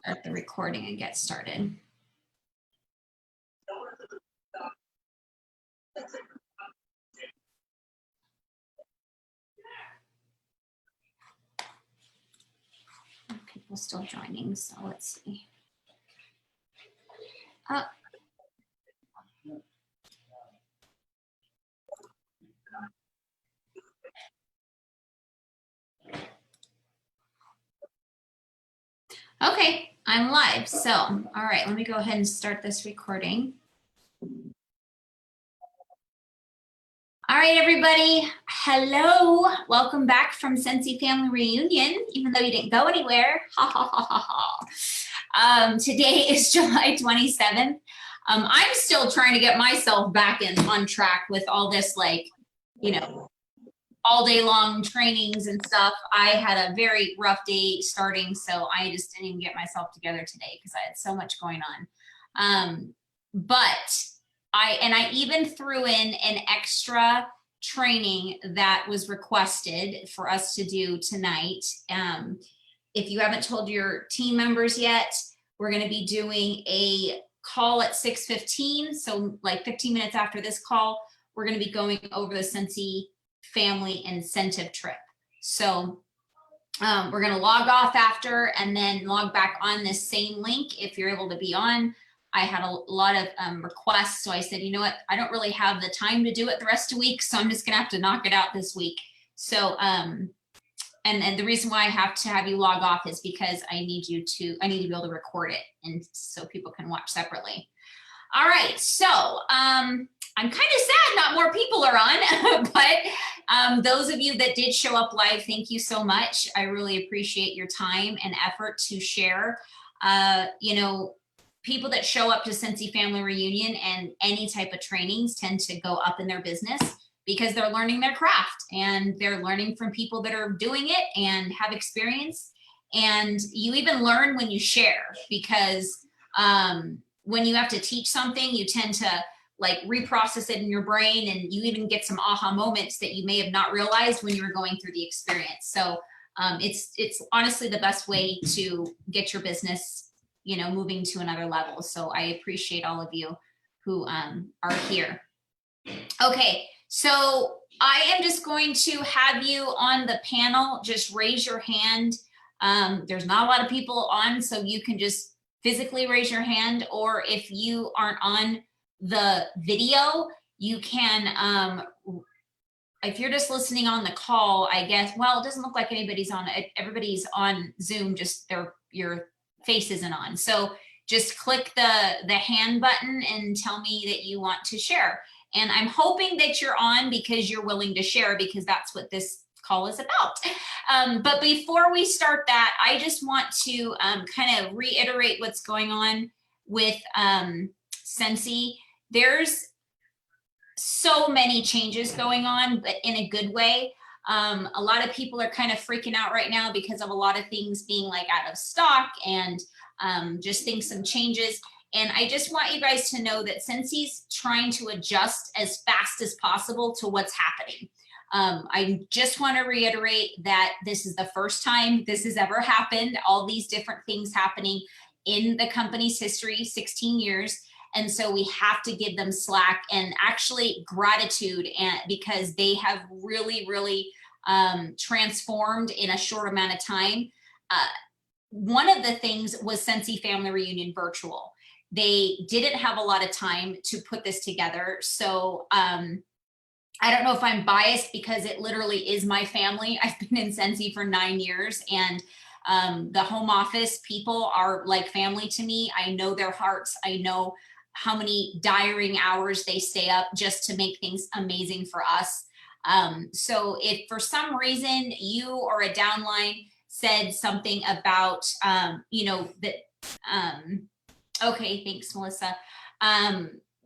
start the recording and get started. People still joining, so let's see. Okay, I'm live. So, all right, let me go ahead and start this recording. All right, everybody. Hello. Welcome back from Scentsy Family Reunion, even though you didn't go anywhere. Ha, ha, ha, ha, ha. Today is July 27th. I'm still trying to get myself back on track with all this, like, you know, all day long trainings and stuff. I had a very rough day starting, so I just didn't even get myself together today because I had so much going on. But I even threw in an extra training that was requested for us to do tonight. If you haven't told your team members yet, we're going to be doing a call at 6:15. So like 15 minutes after this call, we're going to be going over the Scentsy family incentive trip. So we're going to log off after and then log back on this same link if you're able to be on. I had a lot of requests, so I said, you know what, I don't really have the time to do it the rest of the week, so I'm just gonna have to knock it out this week. So and the reason why I have to have you log off is because I need to be able to record it, and so people can watch separately. All right, so I'm kind of sad not more people are on, but those of you that did show up live, thank you so much. I really appreciate your time and effort to share. You know, people that show up to Scentsy Family Reunion and any type of trainings tend to go up in their business because they're learning their craft and they're learning from people that are doing it and have experience. And you even learn when you share, because when you have to teach something, you tend to like reprocess it in your brain, and you even get some aha moments that you may have not realized when you were going through the experience. So it's honestly the best way to get your business, you know, moving to another level. So I appreciate all of you who are here. Okay, so I am just going to have you on the panel. Just raise your hand. There's not a lot of people on, so you can just physically raise your hand, or if you aren't on the video, you can, if you're just listening on the call, I guess, well, it doesn't look like anybody's on it. Everybody's on Zoom, just your face isn't on. So just click the hand button and tell me that you want to share. And I'm hoping that you're on because you're willing to share, because that's what this call is about. But before we start that, I just want to kind of reiterate what's going on with Scentsy. There's so many changes going on, but in a good way. A lot of people are kind of freaking out right now because of a lot of things being like out of stock and just some changes. And I just want you guys to know that Scentsy's trying to adjust as fast as possible to what's happening. I just want to reiterate that this is the first time this has ever happened, all these different things happening in the company's history, 16 years. And so we have to give them slack and actually gratitude, and because they have really, really transformed in a short amount of time. One of the things was Scentsy Family Reunion virtual. They didn't have a lot of time to put this together. So I don't know if I'm biased because it literally is my family. I've been in Scentsy for 9 years, and the home office people are like family to me. I know their hearts. I know how many diaring hours they stay up just to make things amazing for us. So if for some reason you or a downline said something about, you know, that, okay, thanks, Melissa,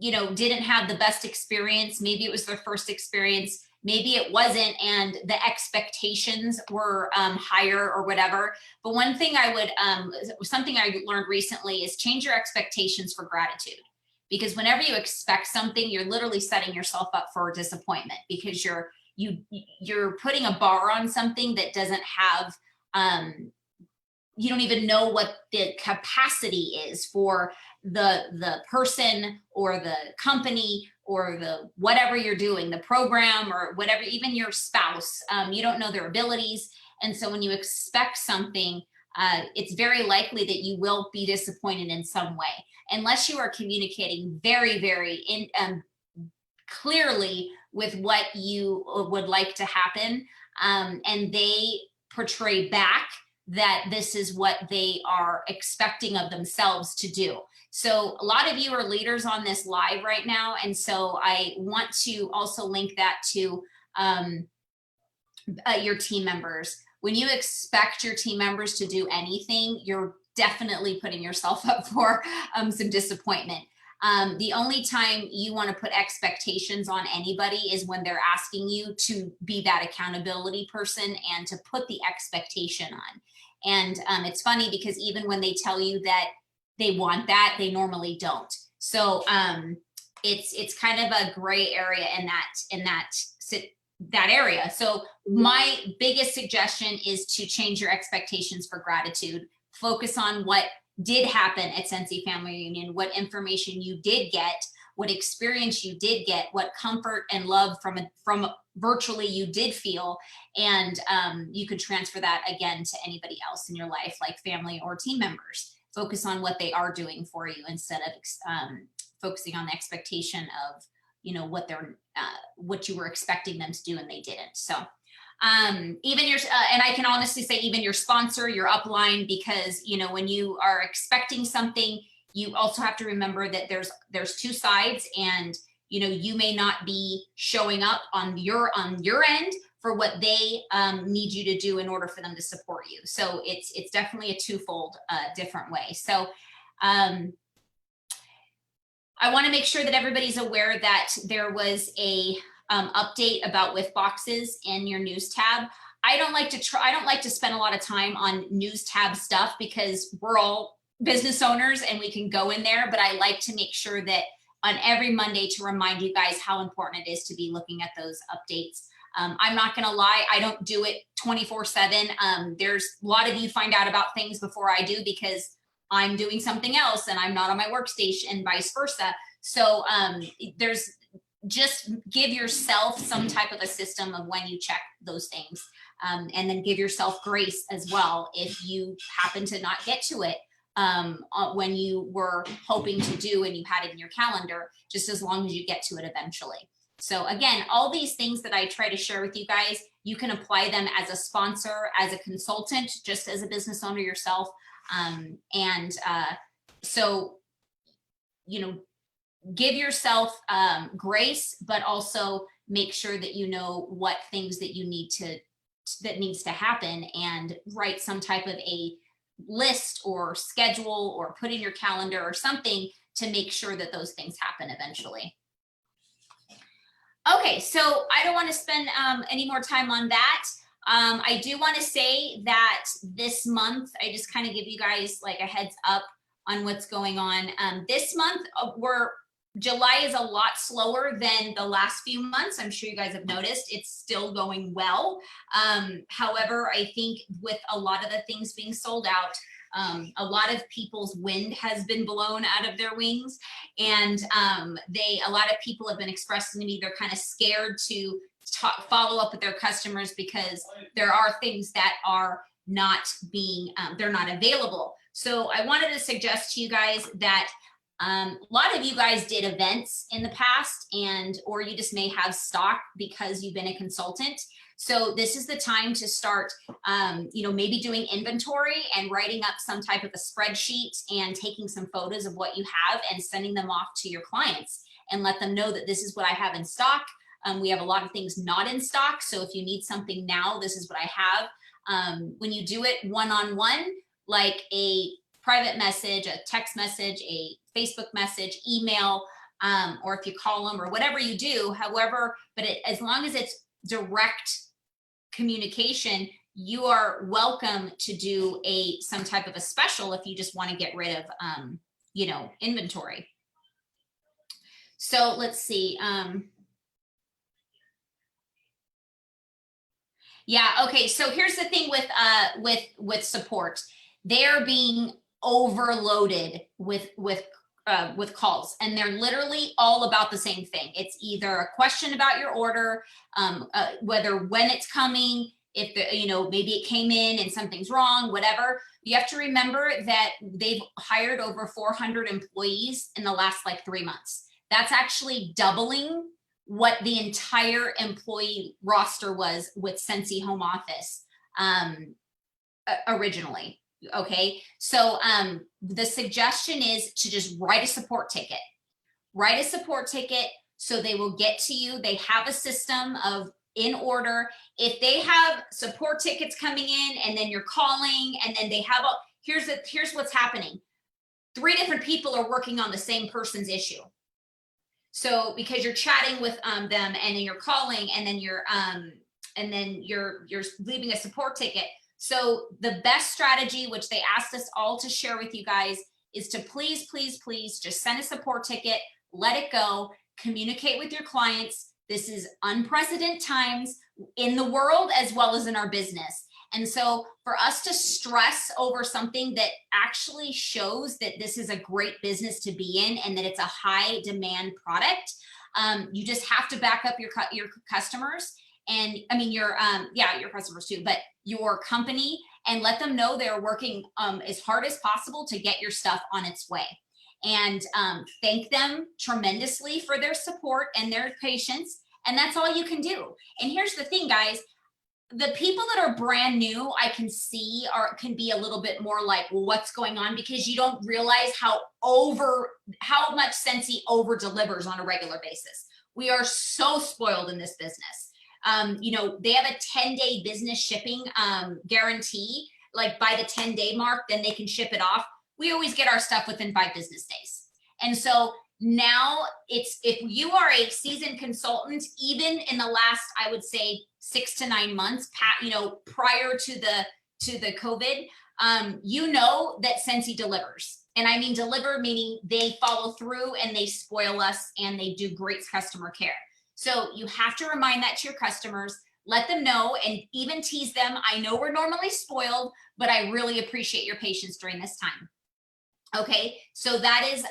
you know, didn't have the best experience, maybe it was their first experience, maybe it wasn't, and the expectations were higher or whatever. But one thing I would, something I learned recently is change your expectations for gratitude. Because whenever you expect something, you're literally setting yourself up for disappointment, because you're putting a bar on something that doesn't have you don't even know what the capacity is for the person or the company or the whatever you're doing, the program or whatever, even your spouse. You don't know their abilities. And so when you expect something, it's very likely that you will be disappointed in some way, unless you are communicating very, very clearly with what you would like to happen, and they portray back that this is what they are expecting of themselves to do. So a lot of you are leaders on this live right now, and so I want to also link that to your team members. When you expect your team members to do anything, you're definitely putting yourself up for some disappointment. The only time you want to put expectations on anybody is when they're asking you to be that accountability person and to put the expectation on. And it's funny because even when they tell you that they want that, they normally don't. So it's kind of a gray area in that area. So my biggest suggestion is to change your expectations for gratitude. Focus on what did happen at Scentsy Family Reunion, what information you did get, what experience you did get, what comfort and love from virtually you did feel, and you could transfer that again to anybody else in your life, like family or team members. Focus on what they are doing for you instead of focusing on the expectation of, you know, what you were expecting them to do and they didn't. So even your and I can honestly say even your sponsor, your upline, because, you know, when you are expecting something, you also have to remember that there's two sides, and, you know, you may not be showing up on your end for what they need you to do in order for them to support you. So it's definitely a twofold different way. So I want to make sure that everybody's aware that there was a update about with boxes in your news tab. I don't like to spend a lot of time on news tab stuff because we're all business owners and we can go in there, but I like to make sure that on every Monday to remind you guys how important it is to be looking at those updates. I'm not gonna lie, I don't do it 24/7. There's a lot of you find out about things before I do because I'm doing something else and I'm not on my workstation and vice versa. So just give yourself some type of a system of when you check those things, and then give yourself grace as well if you happen to not get to it when you were hoping to do and you had it in your calendar, just as long as you get to it eventually. So again, all these things that I try to share with you guys, you can apply them as a sponsor, as a consultant, just as a business owner yourself. So, you know, give yourself grace, but also make sure that you know what things that you need that needs to happen, and write some type of a list or schedule or put in your calendar or something to make sure that those things happen eventually. Okay, so I don't want to spend any more time on that. I do want to say that this month, I just kind of give you guys like a heads up on what's going on. This month, July is a lot slower than the last few months. I'm sure you guys have noticed it's still going well. However, I think with a lot of the things being sold out, a lot of people's wind has been blown out of their wings, and a lot of people have been expressing to me they're kind of scared to follow up with their customers because there are things that are not being, they're not available. So I wanted to suggest to you guys that a lot of you guys did events in the past, or you just may have stock because you've been a consultant. So this is the time to start, maybe doing inventory and writing up some type of a spreadsheet and taking some photos of what you have and sending them off to your clients and let them know that this is what I have in stock. We have a lot of things not in stock. So if you need something now, this is what I have. When you do it one-on-one, like a private message, a text message, a Facebook message, email, or if you call them or whatever you do, however, but as long as it's direct communication, you are welcome to do some type of a special if you just want to get rid of, inventory. So let's see. Yeah, okay, so here's the thing with support. They are being overloaded with calls, and they're literally all about the same thing. It's either a question about your order, whether when it's coming, if the, maybe it came in and something's wrong, whatever. You have to remember that they've hired over 400 employees in the last like 3 months. That's actually doubling what the entire employee roster was with Scentsy Home Office originally. Okay, so the suggestion is to just write a support ticket. Write a support ticket so they will get to you. They have a system of in order. If they have support tickets coming in and then you're calling and then they have here's what's happening. 3 different people are working on the same person's issue. So because you're chatting with them and then you're calling and then you're leaving a support ticket. So the best strategy, which they asked us all to share with you guys, is to please, please, please just send a support ticket, let it go, communicate with your clients. This is unprecedented times in the world as well as in our business. And so for us to stress over something that actually shows that this is a great business to be in and that it's a high demand product, you just have to back up your customers. And I mean, your customers too, but your company, and let them know they're working as hard as possible to get your stuff on its way. And thank them tremendously for their support and their patience. And that's all you can do. And here's the thing, guys, the people that are brand new, I can see can be a little bit more like, well, what's going on? Because you don't realize how much Scentsy over delivers on a regular basis. We are so spoiled in this business. They have a 10-day business shipping guarantee. Like by the 10-day mark, then they can ship it off. We always get our stuff within 5 business days. And so now if you are a seasoned consultant, even in the last, I would say 6 to 9 months, prior to the COVID, that Scentsy delivers. And I mean deliver, meaning they follow through and they spoil us and they do great customer care. So you have to remind that to your customers, let them know, and even tease them. I know we're normally spoiled, but I really appreciate your patience during this time. Okay, so that is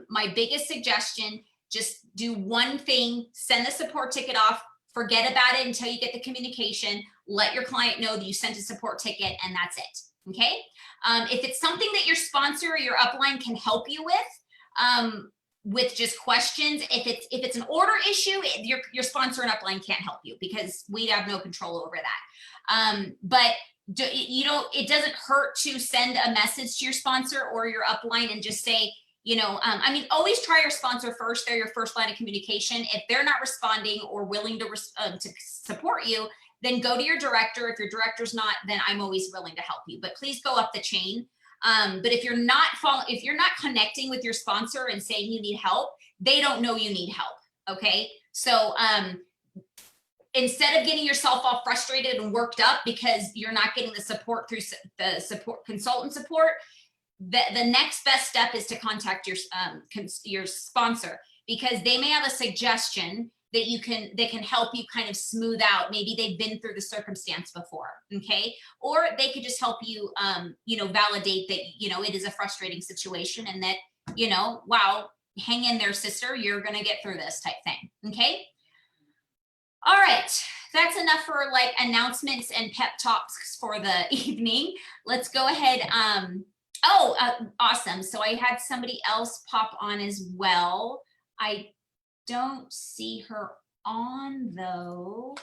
my biggest suggestion. Just do one thing, send the support ticket off, forget about it until you get the communication, let your client know that you sent a support ticket, and that's it, okay? If it's something that your sponsor or your upline can help you with just questions, if it's an order issue, your sponsor and upline can't help you because we have no control over that. But it doesn't hurt to send a message to your sponsor or your upline and just say, always try your sponsor first. They're your first line of communication. If they're not responding or willing to support you, then go to your director. If your director's not, then I'm always willing to help you. But please go up the chain. But if you're not connecting with your sponsor and saying you need help, they don't know you need help. Okay. So, instead of getting yourself all frustrated and worked up because you're not getting the support through the consultant support, the next best step is to contact your sponsor, because they may have a suggestion that can help you kind of smooth out. Maybe they've been through the circumstance before, okay? Or they could just help you, validate that, it is a frustrating situation and that, wow, hang in there, sister, you're gonna get through this type thing, okay? All right, that's enough for like announcements and pep talks for the evening. Let's go ahead. Awesome. So I had somebody else pop on as well. I don't see her on though.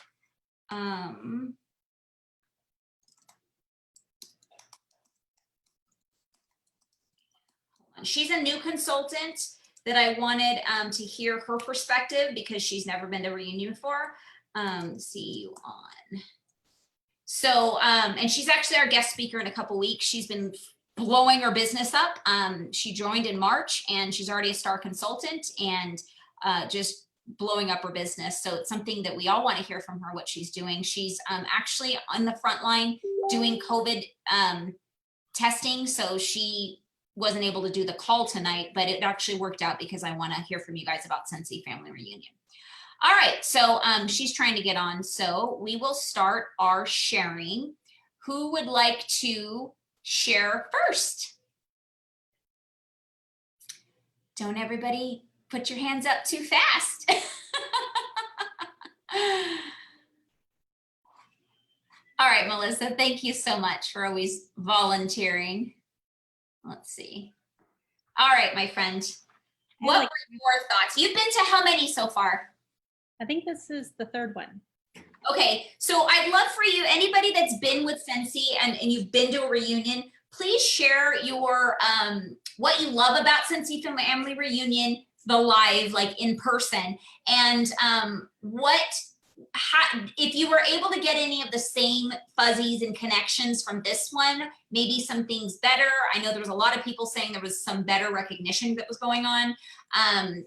She's a new consultant that I wanted to hear her perspective because she's never been to a reunion before. See you on. So, and she's actually our guest speaker in a couple weeks. She's been blowing her business up. She joined in March and she's already a star consultant and just blowing up her business. So it's something that we all want to hear from her, what she's doing. She's actually on the front line doing COVID testing. So she wasn't able to do the call tonight, but it actually worked out because I want to hear from you guys about Scentsy Family Reunion. All right, so she's trying to get on. So we will start our sharing. Who would like to share first. Don't everybody put your hands up too fast. All right, Melissa, thank you so much for always volunteering. Let's see. All right, my friend. What were your thoughts? You've been to how many so far? I think this is the third one. Okay, so I'd love for you, anybody that's been with Scentsy and you've been to a reunion, please share your what you love about Scentsy Family Reunion, the live, like in person, and if you were able to get any of the same fuzzies and connections from this one, maybe some things better. I know there was a lot of people saying there was some better recognition that was going on,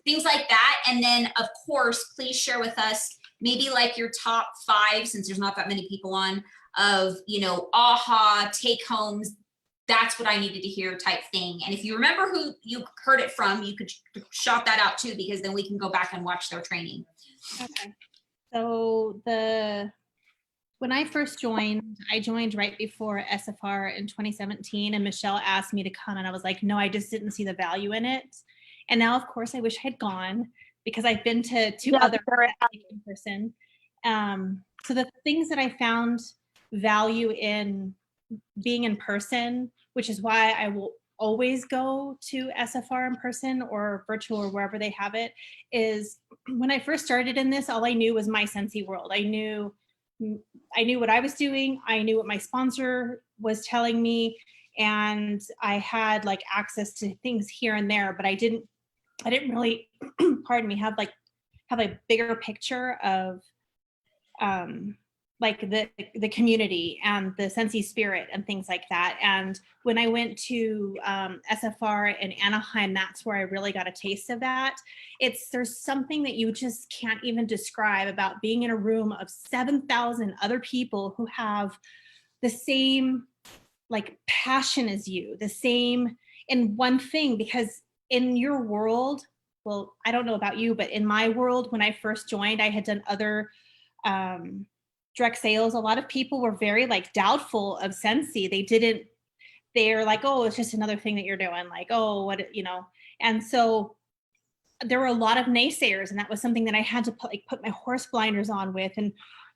things like that. And then of course, please share with us maybe like your top 5, since there's not that many people on, of, you know, aha, take homes, that's what I needed to hear type thing. And if you remember who you heard it from, you could shout that out too, because then we can go back and watch their training. Okay. So when I first joined, I joined right before SFR in 2017, and Michelle asked me to come, and I was like, no, I just didn't see the value in it. And now, of course, I wish I had gone, because I've been to 2 other in person. So the things that I found value in being in person, which is why I will always go to SFR in person or virtual or wherever they have it, is when I first started in this, all I knew was my Scentsy world. I knew what I was doing. I knew what my sponsor was telling me, and I had like access to things here and there, but I didn't really, pardon me, have a bigger picture of like the community and the Scentsy spirit and things like that. And when I went to SFR in Anaheim, that's where I really got a taste of that. There's something that you just can't even describe about being in a room of 7,000 other people who have the same like passion as you, the same in one thing. Because in your world, well, I don't know about you, but in my world, when I first joined, I had done other direct sales. A lot of people were very like doubtful of Scentsy. They're like, oh, it's just another thing that you're doing. Like, oh, what, you know? And so there were a lot of naysayers, and that was something that I had to put my horse blinders on with. And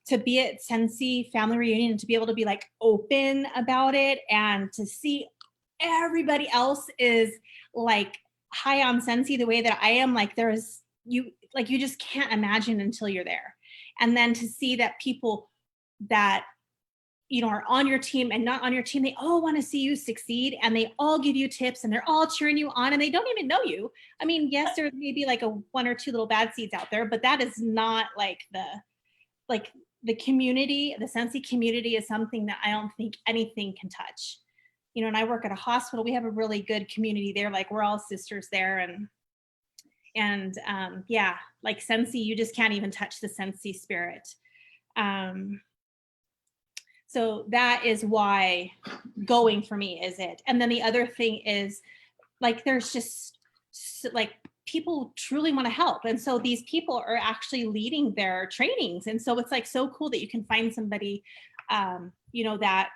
to be at Scentsy Family Reunion and to be able to be like open about it, and to see everybody else is like high on Scentsy the way that I am, like you just can't imagine until you're there. And then to see that people that, you know, are on your team and not on your team, they all want to see you succeed, and they all give you tips, and they're all cheering you on, and they don't even know you. I mean, yes, there's maybe like 1 or 2 little bad seeds out there, but that is not like the community. The Scentsy community is something that I don't think anything can touch. You know, and I work at a hospital. We have a really good community there. Like, we're all sisters there, and yeah, like Scentsy, you just can't even touch the Scentsy spirit. So that is why going for me is it. And then the other thing is, like, there's just like people truly want to help, and so these people are actually leading their trainings, and so it's like so cool that you can find somebody you know, that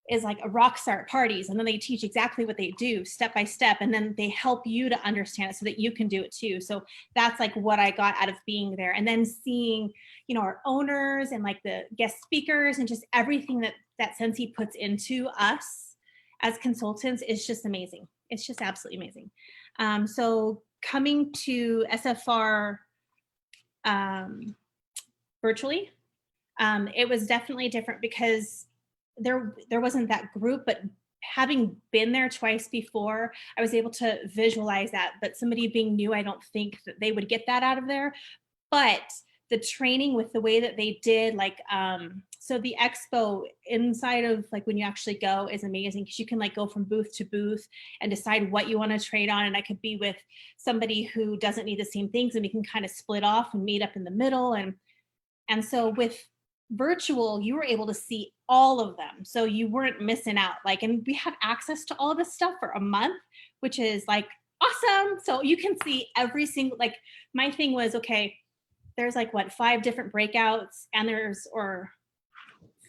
is like a rock star at parties, and then they teach exactly what they do step by step, and then they help you to understand it so that you can do it too. So that's like what I got out of being there. And then seeing, you know, our owners and like the guest speakers and just everything that Scentsy puts into us as consultants is just amazing. It's just absolutely amazing. So coming to SFR virtually, it was definitely different because there wasn't that group, but having been there twice before, I was able to visualize that. But somebody being new, I don't think that they would get that out of there. But the training with the way that they did, like, so the expo inside of like when you actually go is amazing, because you can like go from booth to booth and decide what you want to trade on. And I could be with somebody who doesn't need the same things, and we can kind of split off and meet up in the middle. And so with virtual, you were able to see all of them, so you weren't missing out. Like, and we have access to all this stuff for a month, which is like awesome. So you can see every single, like, my thing was, okay, there's like what, 5 different breakouts, and there's, or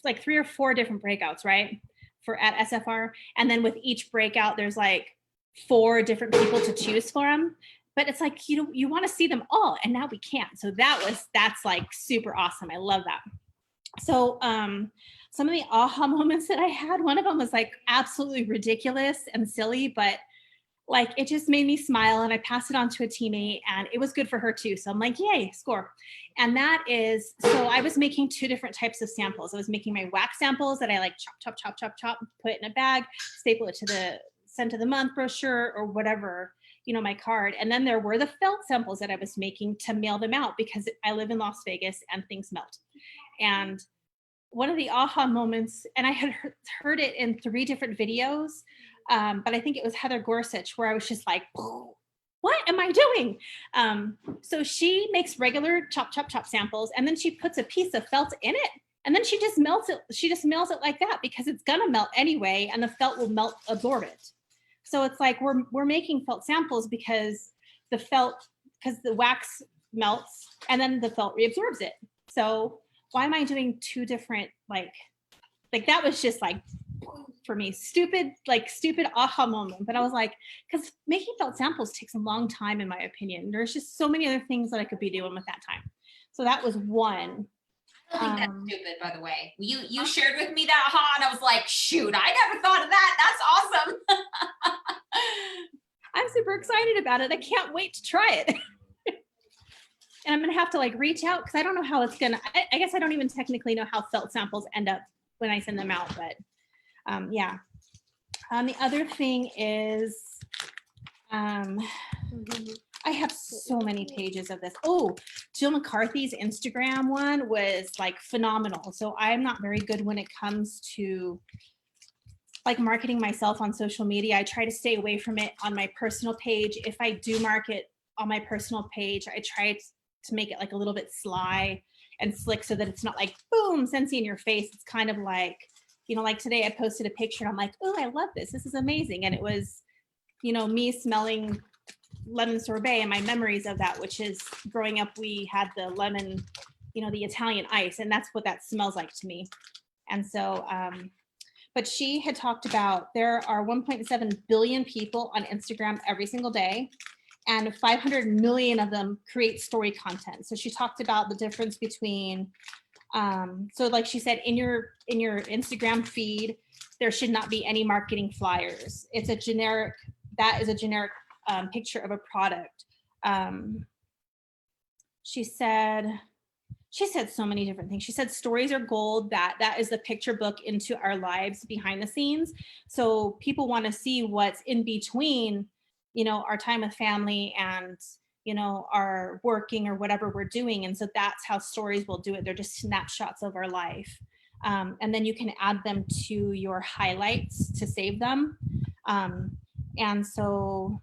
like 3 or 4 different breakouts, right? for at SFR. And then with each breakout, there's like 4 different people to choose from. But it's like, you want to see them all, and now we can't. So that's like super awesome. I love that. So some of the aha moments that I had, one of them was like absolutely ridiculous and silly, but like it just made me smile, and I passed it on to a teammate, and it was good for her too. So I'm like, yay, score. And that is, so I was making 2 different types of samples. I was making my wax samples that I like chop, put in a bag, staple it to the scent of the month brochure or whatever, my card. And then there were the felt samples that I was making to mail them out, because I live in Las Vegas and things melt. And one of the aha moments, and I had heard it in 3 different videos, but I think it was Heather Gorsuch, where I was just like, what am I doing? So she makes regular chop samples, and then she puts a piece of felt in it, and then she just melts it. She just melts it like that, because it's gonna melt anyway, and the felt will absorb it. So it's like we're making felt samples because the wax melts and then the felt reabsorbs it. So why am I doing 2 different, like that was just like, for me, stupid aha moment. But I was like, because making felt samples takes a long time, in my opinion. There's just so many other things that I could be doing with that time. So that was one. I don't think that's stupid, by the way. You shared with me that aha, and I was like, shoot, I never thought of that. That's awesome. I'm super excited about it. I can't wait to try it. And I'm gonna have to like reach out, because I don't know how it's gonna, I guess I don't even technically know how felt samples end up when I send them out, but yeah. The other thing is, I have so many pages of this. Oh, Jill McCarthy's Instagram one was like phenomenal. So I'm not very good when it comes to like marketing myself on social media. I try to stay away from it on my personal page. If I do market on my personal page, I try to make it like a little bit sly and slick, so that it's not like, boom, Scentsy in your face. It's kind of like, like today I posted a picture and I'm like, oh, I love this. This is amazing. And it was, me smelling lemon sorbet and my memories of that, which is growing up, we had the lemon, the Italian ice, and that's what that smells like to me. And so, but she had talked about there are 1.7 billion people on Instagram every single day, and 500 million of them create story content. So she talked about the difference between, so like she said, in your Instagram feed, there should not be any marketing flyers. It's a generic, that is a generic picture of a product. She said so many different things. She said stories are gold, that is the picture book into our lives behind the scenes. So people want to see what's in between, our time with family and, our working or whatever we're doing. And so that's how stories will do it. They're just snapshots of our life. And then you can add them to your highlights to save them. And so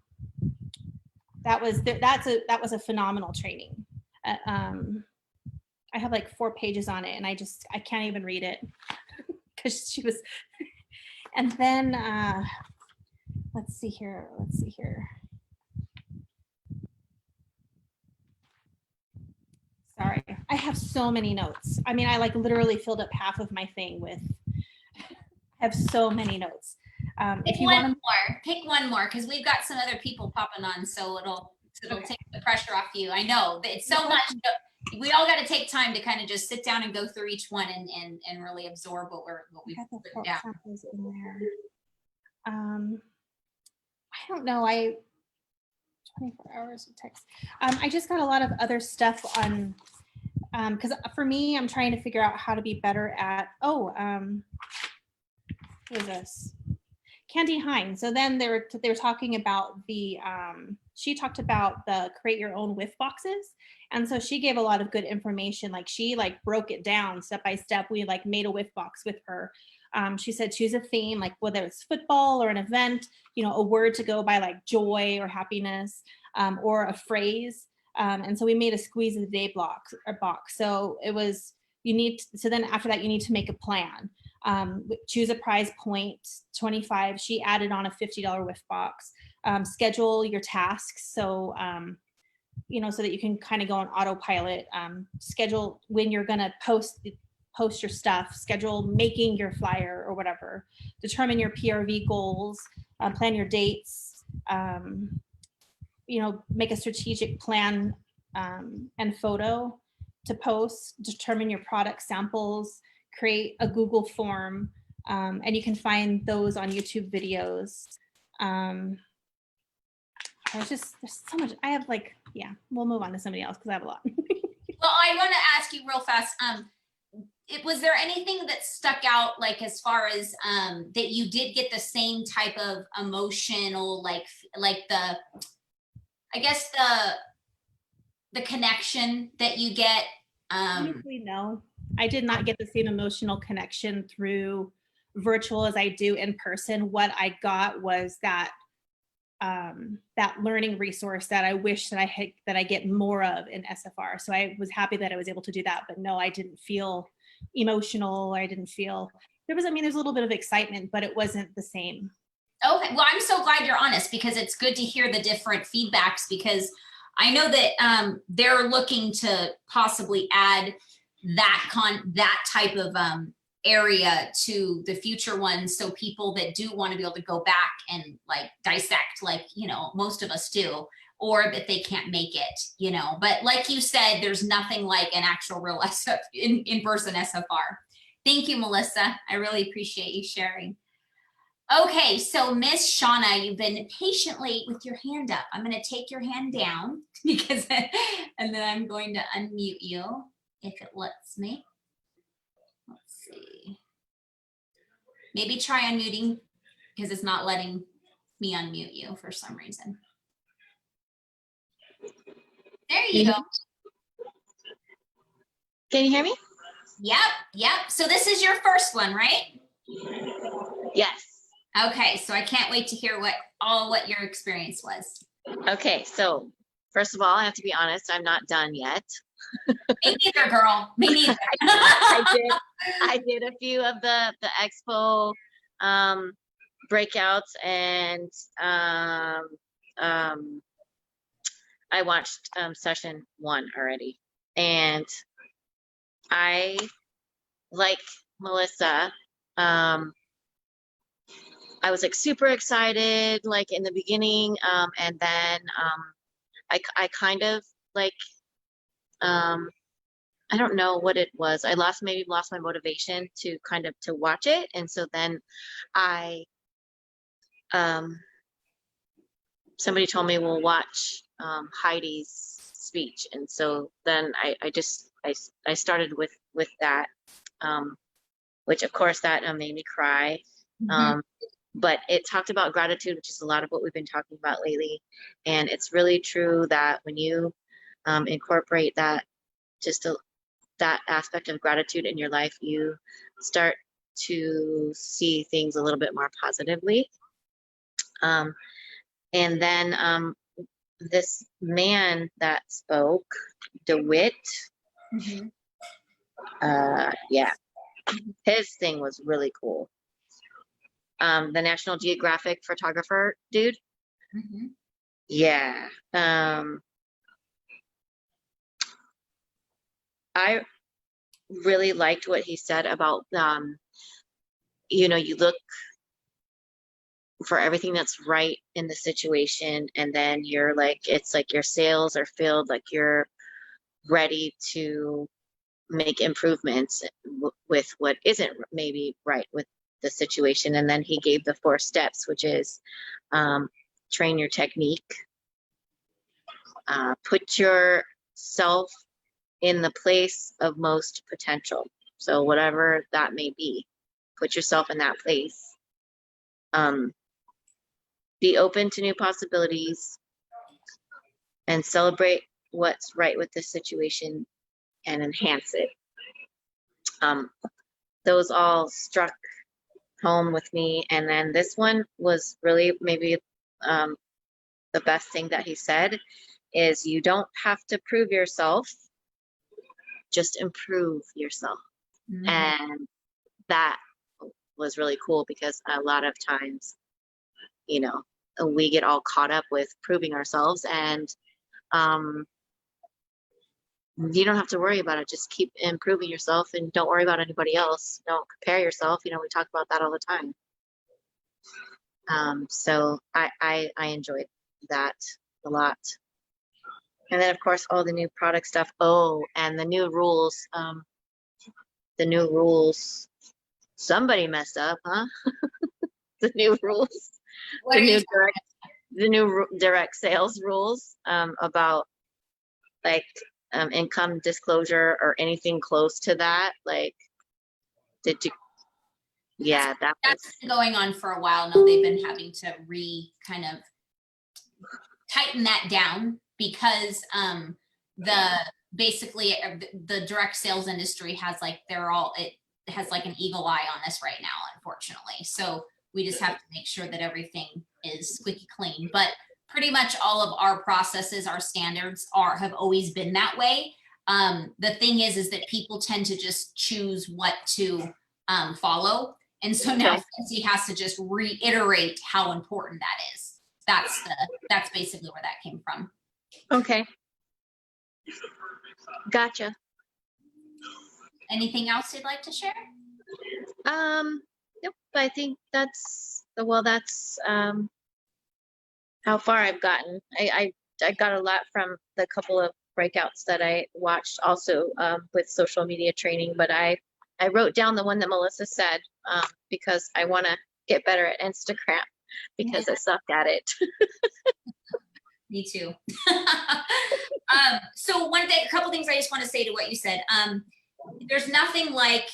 that was a phenomenal training. I have like 4 pages on it, and I can't even read it because she was. And then let's see here. Sorry, I have so many notes. I mean, I like literally filled up half of my thing with. I have so many notes. Pick one more, because we've got some other people popping on, so it'll okay. Take the pressure off you. I know it's so much. We all got to take time to kind of just sit down and go through each one and really absorb what we've written down. In there. I don't know. 24 hours of text. I just got a lot of other stuff on, because for me, I'm trying to figure out how to be better at, who is this? Candy Hines. So then they were talking about the, she talked about the create your own whiff boxes. And so she gave a lot of good information. Like she like broke it down step by step. We like made a whiff box with her. She said choose a theme, like whether it's football or an event, a word to go by like joy or happiness, or a phrase. And so we made a squeeze of the day box. So it was, so then after that, you need to make a plan. Choose a prize point, 25. She added on a $50 whiff box. Schedule your tasks. So, so that you can kind of go on autopilot. Schedule when you're going to post post your stuff, schedule making your flyer or whatever, determine your PRV goals, plan your dates, make a strategic plan and photo to post, determine your product samples, create a Google form, and you can find those on YouTube videos. There's so much. I have we'll move on to somebody else because I have a lot. Well, I want to ask you real fast. Was there anything that stuck out, like as far as that you did get the same type of emotional, like the, I guess the connection that you get? Honestly, no, I did not get the same emotional connection through virtual as I do in person. What I got was that learning resource that I wish that I get more of in SFR. So I was happy that I was able to do that, but no, I didn't feel emotional. I didn't feel, there's a little bit of excitement, but it wasn't the same. Okay, well, I'm so glad you're honest, because it's good to hear the different feedbacks, because I know that they're looking to possibly add that type of area to the future ones, so people that do want to be able to go back and like dissect, like, most of us do, or that they can't make it, but like you said, there's nothing like an actual real in-person SFR. Thank you, Melissa. I really appreciate you sharing. Okay, so Miss Shauna, you've been patiently with your hand up. I'm going to take your hand down and then I'm going to unmute you if it lets me. Let's see. Maybe try unmuting, because it's not letting me unmute you for some reason. There you go. Can you hear me? Yep. So this is your first one, right? Yes. Okay, so I can't wait to hear what your experience was. Okay, so first of all, I have to be honest, I'm not done yet. Me neither, girl. Me neither. I did a few of the expo breakouts, and I watched session 1 already, and I, like Melissa, I was like super excited like in the beginning, and then I kind of like I don't know what it was. I maybe lost my motivation to watch it, and so then I somebody told me, well, watch Heidi's speech, and so then I started with that, which of course that made me cry. Mm-hmm. But it talked about gratitude, which is a lot of what we've been talking about lately. And it's really true that when you incorporate that, that aspect of gratitude in your life, you start to see things a little bit more positively. And then this man that spoke, DeWitt, Mm-hmm. Yeah, his thing was really cool. The National Geographic photographer dude. Mm-hmm. Yeah. I really liked what he said about, you look for everything that's right in the situation, and then you're like, it's like your sails are filled, like you're ready to make improvements with what isn't maybe right with the situation. And then he gave the 4 steps, which is train your technique, put yourself in the place of most potential. So whatever that may be, put yourself in that place. Be open to new possibilities and celebrate what's right with the situation and enhance it. Those all struck home with me. And then this one was really maybe the best thing that he said is, you don't have to prove yourself, just improve yourself. Mm-hmm. And that was really cool, because a lot of times, we get all caught up with proving ourselves, and you don't have to worry about it. Just keep improving yourself and don't worry about anybody else. Don't compare yourself. You know, we talk about that all the time. So I enjoyed that a lot. And then of course, all the new product stuff. Oh, and the new rules. The new rules. Somebody messed up, huh? The new rules. What are you The new direct sales rules about like income disclosure or anything close to that. Like, did you? Yeah, that's been going on for a while now. They've been having to kind of tighten that down because basically the direct sales industry has like it has like an eagle eye on this right now, unfortunately. So we just have to make sure that everything is squeaky clean. But pretty much all of our processes, our standards have always been that way. The thing is that people tend to just choose what to follow. And so now Scentsy has to just reiterate how important that is. That's basically where that came from. Okay. Gotcha. Anything else you'd like to share? Nope. I think that's how far I've gotten. I got a lot from the couple of breakouts that I watched also with social media training, but I wrote down the one that Melissa said because I want to get better at Instagram because I suck at it. Me too. So a couple things I just want to say to what you said. There's nothing like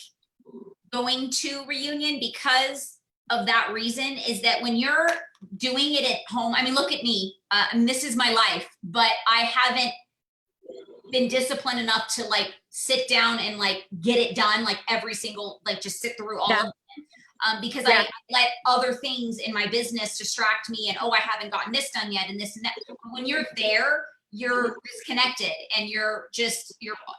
going to reunion because of that reason, is that when you're doing it at home, I mean, look at me, and this is my life, but I haven't been disciplined enough to like sit down and like get it done, like every single, like just sit through all of them. Because I let other things in my business distract me and, I haven't gotten this done yet and this and that. When you're there, you're disconnected and you're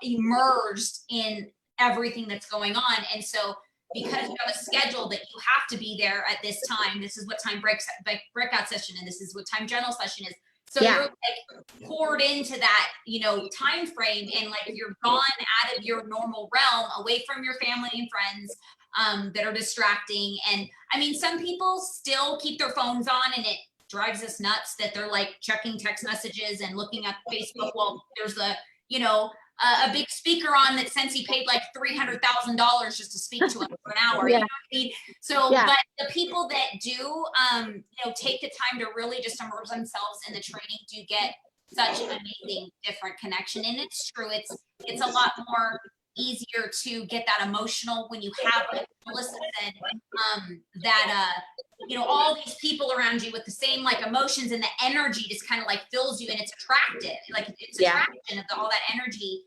immersed in everything that's going on. And so because you have a schedule that you have to be there at this time, this is what time breakout session, and this is what time general session is. So you're like poured into that, time frame, and like you're gone out of your normal realm, away from your family and friends that are distracting. And I mean, some people still keep their phones on, and it drives us nuts that they're like checking text messages and looking at Facebook while there's a big speaker on that Scentsy paid like $300,000 just to speak to him for an hour. You know what I mean? So, but the people that do, take the time to really just immerse themselves in the training do get such an amazing different connection. And it's true. It's a lot more easier to get that emotional when you have, like Melissa said, all these people around you with the same like emotions, and the energy just kind of like fills you, and it's attractive, like it's attraction of all that energy.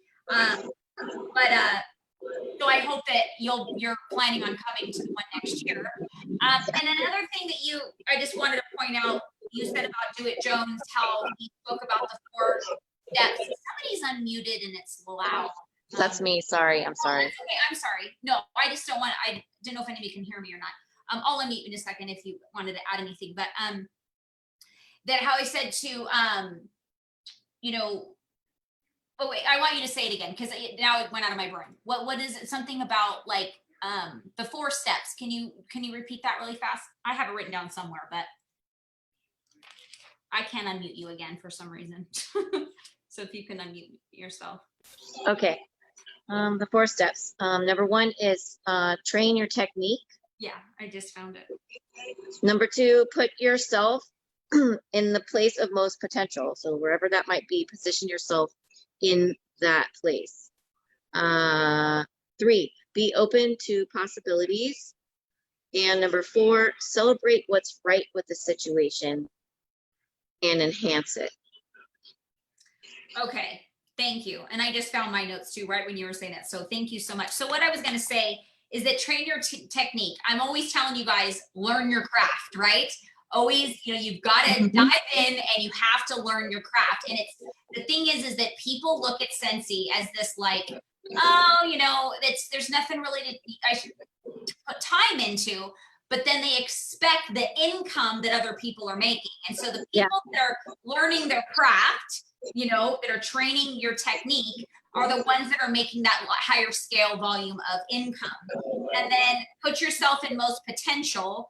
So I hope that you're planning on coming to the one next year. And another thing that I just wanted to point out, you said about Do It Jones, how he spoke about the 4 steps. Somebody's unmuted and it's loud. That's me. Sorry. I'm sorry. Okay. I'm sorry. No, I just don't want to, I didn't know if anybody can hear me or not. I'll unmute in a second if you wanted to add anything, but that how I said to, oh wait, I want you to say it again, because now it went out of my brain. What is it? Something about like the 4 steps. Can you repeat that really fast? I have it written down somewhere, but I can't unmute you again for some reason. So if you can unmute yourself. Okay. The 4 steps. Number 1 is train your technique. Yeah, I just found it. Number 2, put yourself in the place of most potential. So wherever that might be, position yourself in that place. 3, be open to possibilities. And number 4, celebrate what's right with the situation and enhance it. Okay, thank you. And I just found my notes too, right when you were saying that. So thank you so much. So what I was going to say is that train your technique. I'm always telling you guys, learn your craft, right? Always, you've got to dive in and you have to learn your craft. And the thing is that people look at Scentsy as this like, there's nothing really I should put time into, but then they expect the income that other people are making. And so the people that are learning their craft that are training your technique are the ones that are making that higher scale volume of income. And then put yourself in most potential,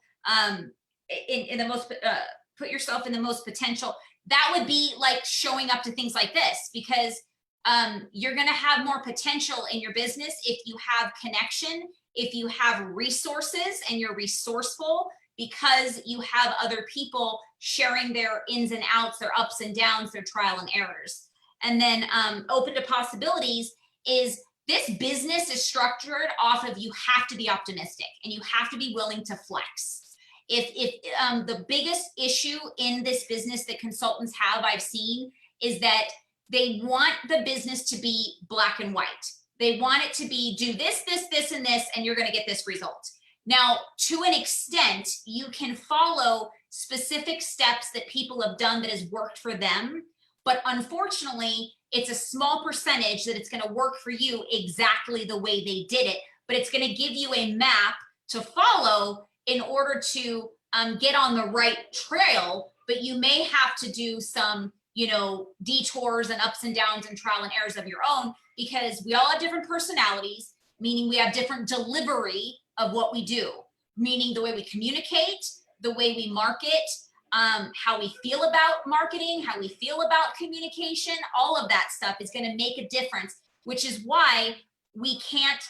put yourself in the most potential. That would be like showing up to things like this, because you're going to have more potential in your business if you have connection, if you have resources and you're resourceful, because you have other people sharing their ins and outs, their ups and downs, their trial and errors. And then open to possibilities is this business is structured off of you have to be optimistic and you have to be willing to flex. If the biggest issue in this business that consultants have, I've seen, is that they want the business to be black and white. They want it to be do this, this, this, and this, and you're going to get this result. Now, to an extent, you can follow specific steps that people have done that has worked for them. But unfortunately, it's a small percentage that it's going to work for you exactly the way they did it. But it's going to give you a map to follow in order to get on the right trail. But you may have to do some, detours and ups and downs and trial and errors of your own, because we all have different personalities, meaning we have different delivery of what we do, meaning the way we communicate, the way we market, how we feel about marketing, how we feel about communication, all of that stuff is going to make a difference, which is why we can't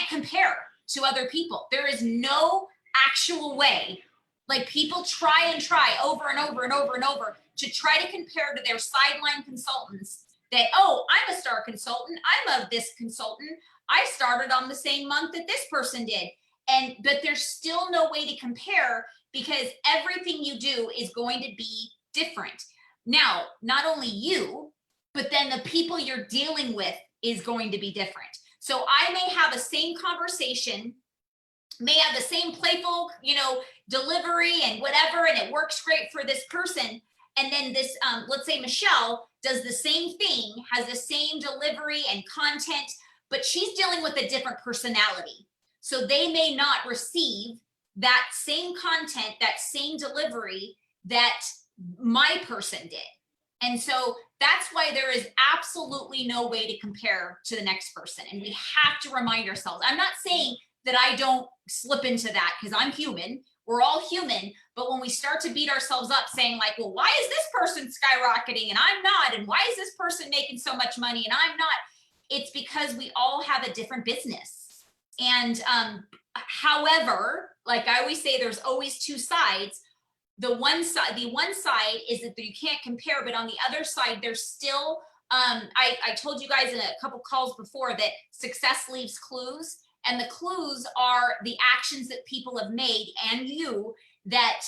compare to other people. There is no actual way. Like, people try over and over and over and over to try to compare to their sideline consultants that, oh, I'm a star consultant, I'm of this consultant, I started on the same month that this person did. But there's still no way to compare, because everything you do is going to be different. Now, not only you, but then the people you're dealing with is going to be different. So I may have the same conversation, may have the same playful, delivery and whatever, and it works great for this person. And then this, let's say Michelle does the same thing, has the same delivery and content, but she's dealing with a different personality. So they may not receive that same content, that same delivery that my person did. And so that's why there is absolutely no way to compare to the next person. And we have to remind ourselves, I'm not saying that I don't slip into that, because I'm human. We're all human. But when we start to beat ourselves up saying like, well, why is this person skyrocketing and I'm not? And why is this person making so much money and I'm not? It's because we all have a different business. And however, like I always say, there's always two sides. The one side is that you can't compare, but on the other side, there's still, I told you guys in a couple calls before that success leaves clues. And the clues are the actions that people have made and you that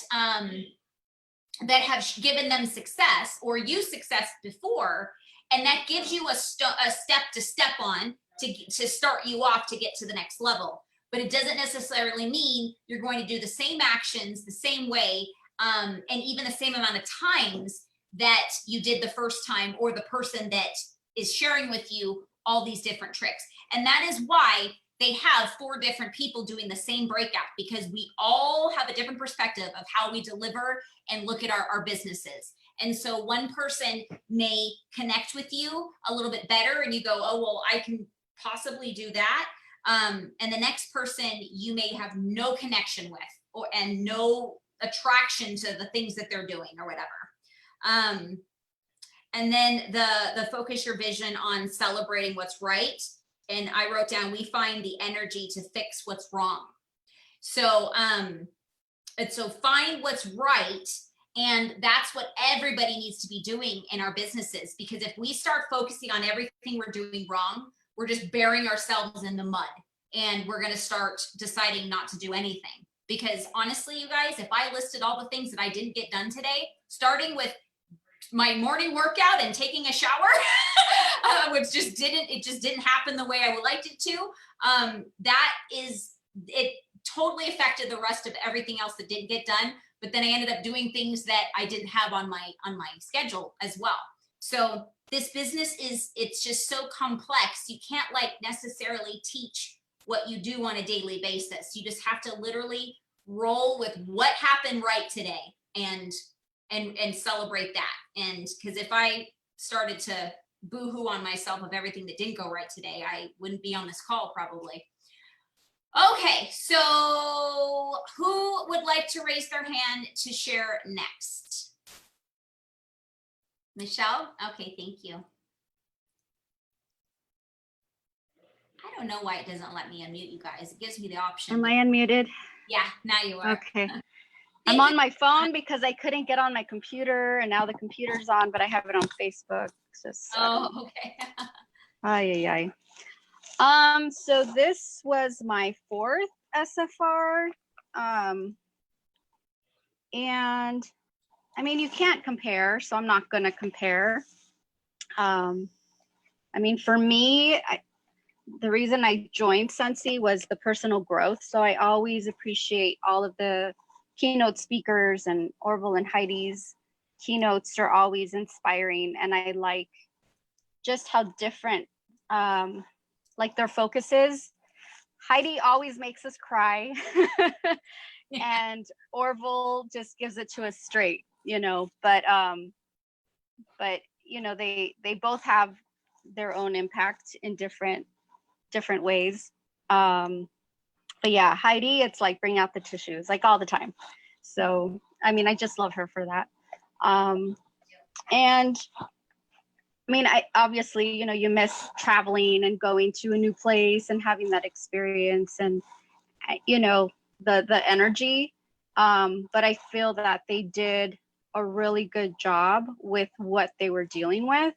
have given them success or you success before. And that gives you a step to step on to start you off to get to the next level. But it doesn't necessarily mean you're going to do the same actions the same way and even the same amount of times that you did the first time, or the person that is sharing with you all these different tricks. And that is why they have 4 different people doing the same breakout, because we all have a different perspective of how we deliver and look at our businesses. And so one person may connect with you a little bit better and you go, oh, well, I can possibly do that. And the next person you may have no connection with and no attraction to the things that they're doing or whatever. And then the focus your vision on celebrating what's right. And I wrote down, we find the energy to fix what's wrong. So, and so find what's right. And that's what everybody needs to be doing in our businesses, because if we start focusing on everything we're doing wrong, we're just burying ourselves in the mud, and we're going to start deciding not to do anything. Because honestly, you guys, if I listed all the things that I didn't get done today, starting with my morning workout and taking a shower, which just didn't happen the way I would like it to, it totally affected the rest of everything else that didn't get done. But then I ended up doing things that I didn't have on my schedule as well. So this business it's just so complex. You can't like necessarily teach what you do on a daily basis. You just have to literally roll with what happened right today and celebrate that. And because if I started to boo-hoo on myself of everything that didn't go right today, I wouldn't be on this call probably. Okay, so who would like to raise their hand to share next? Michelle? Okay, thank you. I don't know why it doesn't let me unmute you guys. It gives me the option. Am I unmuted? Yeah, now you are. Okay. I'm on my phone because I couldn't get on my computer, and now the computer's on, but I have it on Facebook. Oh, okay. Ay, ay, ay. So this was my 4th SFR. And I mean, you can't compare, so I'm not going to compare. I mean, for me, the reason I joined Scentsy was the personal growth. So I always appreciate all of the keynote speakers, and Orville and Heidi's keynotes are always inspiring. And I like just how different like their focus is. Heidi always makes us cry. And Orville just gives it to us straight, you know, but you know, they both have their own impact in different ways. But yeah, Heidi, it's like bring out the tissues like all the time. So, I mean, I just love her for that. And I mean, I obviously, you know, you miss traveling and going to a new place and having that experience and, you know, the energy. But I feel that they did a really good job with what they were dealing with,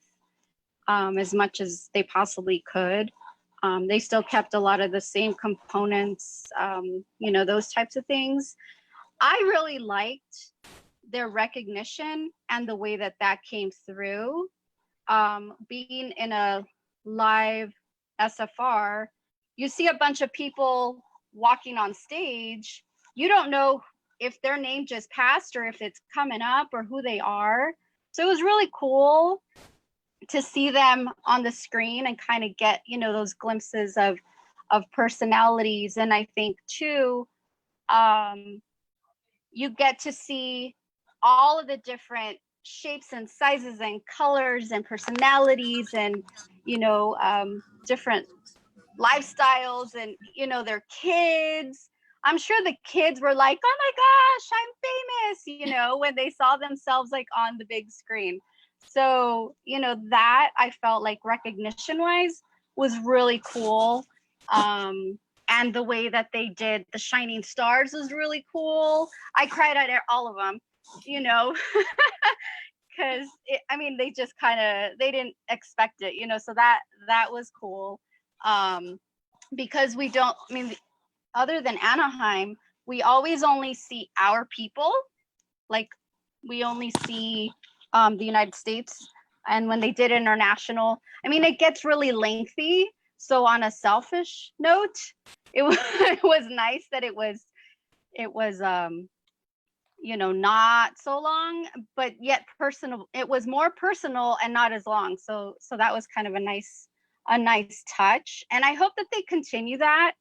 as much as they possibly could. They still kept a lot of the same components, you know, those types of things. I really liked their recognition and the way that came through. Being in a live SFR, you see a bunch of people walking on stage. You don't know if their name just passed or if it's coming up or who they are. So it was really cool to see them on the screen and kind of get, you know, those glimpses of personalities. And I think too, you get to see all of the different shapes and sizes and colors and personalities and, you know, different lifestyles and, you know, their kids. I'm sure the kids were like, oh my gosh, I'm famous, you know, when they saw themselves like on the big screen. So, you know, that I felt like recognition wise was really cool. And the way that they did the shining stars was really cool. I cried at all of them, you know, because I mean, they just kind of, they didn't expect it, you know, so that was cool. Because we don't, I mean, other than Anaheim, we always only see our people, like we only see the United States. And when they did international, I mean, it gets really lengthy. So on a selfish note, it was nice that it was you know, not so long, but yet personal. It was more personal and not as long. So that was kind of a nice touch. And I hope that they continue that,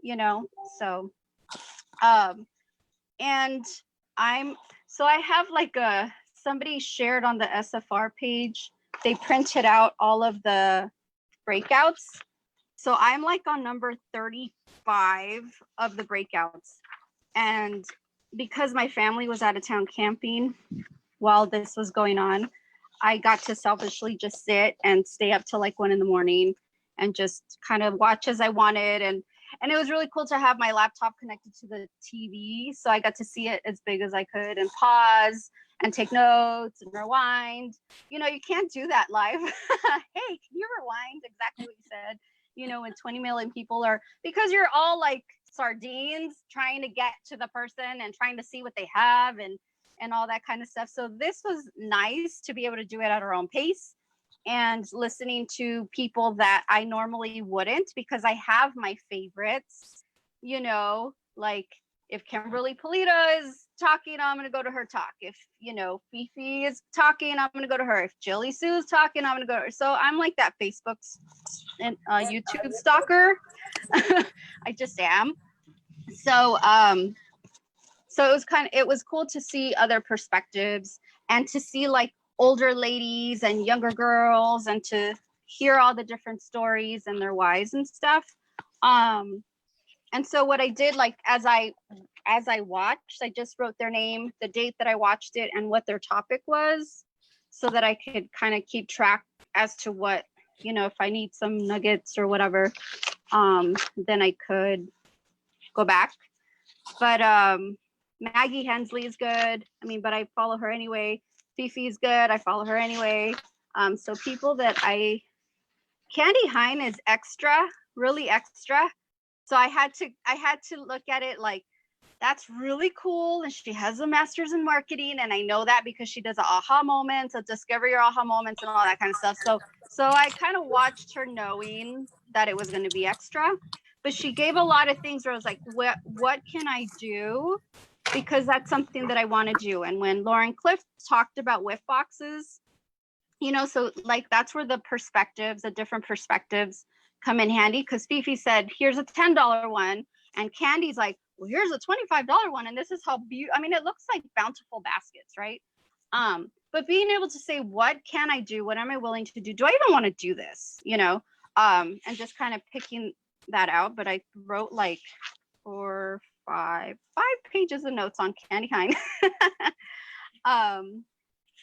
you know, so, and I have like somebody shared on the SFR page, they printed out all of the breakouts. So I'm like on number 35 of the breakouts. And because my family was out of town camping while this was going on, I got to selfishly just sit and stay up till like 1 a.m. and just kind of watch as I wanted. And it was really cool to have my laptop connected to the TV. So I got to see it as big as I could and pause and take notes and rewind. You know, you can't do that live. Hey, can you rewind? Exactly what you said. You know, when 20 million people are, because you're all like sardines trying to get to the person and trying to see what they have and all that kind of stuff. So this was nice to be able to do it at our own pace and listening to people that I normally wouldn't, because I have my favorites, you know, like if Kimberly Polita is talking, I'm going to go to her talk. If, you know, Fifi is talking, I'm going to go to her. If Jilly Sue is talking, I'm going to go to her. So I'm like that Facebook and YouTube stalker. I just am. So, so it was cool to see other perspectives and to see like older ladies and younger girls, and to hear all the different stories and their whys and stuff. And so what I did, like as I watched, I just wrote their name, the date that I watched it, and what their topic was, so that I could kind of keep track as to what, you know, if I need some nuggets or whatever, then I could go back. But Maggie Hensley is good. I mean, but I follow her anyway. Fifi's good. I follow her anyway. So people that Candy Hine is extra, really extra. So I had to look at it like, that's really cool. And she has a master's in marketing. And I know that because she does a aha moments, a discover your aha moments and all that kind of stuff. So I kind of watched her knowing that it was going to be extra, but she gave a lot of things where I was like, what can I do? Because that's something that I want to do. And when Lauren Cliff talked about whiff boxes, you know, so like that's where the perspectives, the different perspectives come in handy. Because Fifi said, here's a $10 one. And Candy's like, well, here's a $25 one. And this is how beautiful, I mean, it looks like bountiful baskets, right? But being able to say, what can I do? What am I willing to do? Do I even want to do this? You know, and just kind of picking that out. But I wrote like 5 pages of notes on Candy Hine.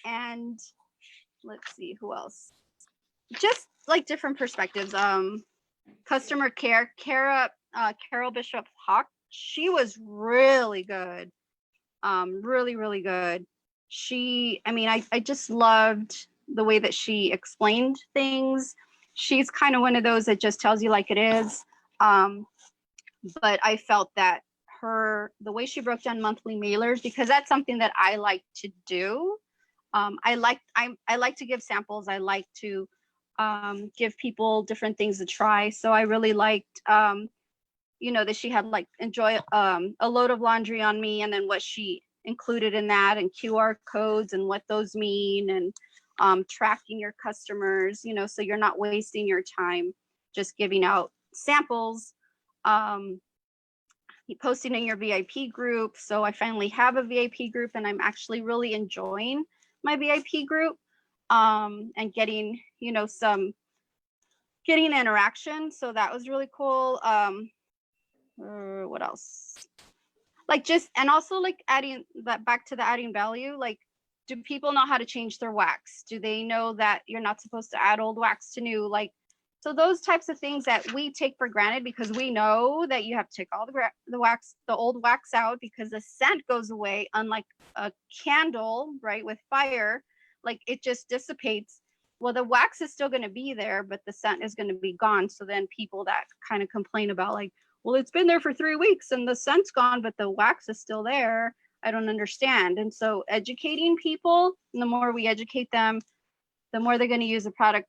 And let's see who else. Just like different perspectives. Customer care, Carol Bishop Hawk. She was really good. Really, really good. I just loved the way that she explained things. She's kind of one of those that just tells you like it is. But I felt that the way she broke down monthly mailers, because that's something that I like to do. I like to give samples. I like to give people different things to try. So I really liked, you know, that she had like enjoy a load of laundry on me, and then what she included in that, and QR codes and what those mean, and tracking your customers, you know, so you're not wasting your time just giving out samples. Posting in your VIP group. So I finally have a VIP group, and I'm actually really enjoying my VIP group, and getting, you know, getting interaction. So that was really cool. What else? Like just, and also like adding that back to the adding value, like, do people know how to change their wax? Do they know that you're not supposed to add old wax to new? Like, so those types of things that we take for granted, because we know that you have to take all the old wax out, because the scent goes away, unlike a candle, right, with fire, like it just dissipates. Well, the wax is still going to be there, but the scent is going to be gone. So then people that kind of complain about like, well, it's been there for 3 weeks and the scent's gone, but the wax is still there, I don't understand. And so educating people, the more we educate them, the more they're going to use the product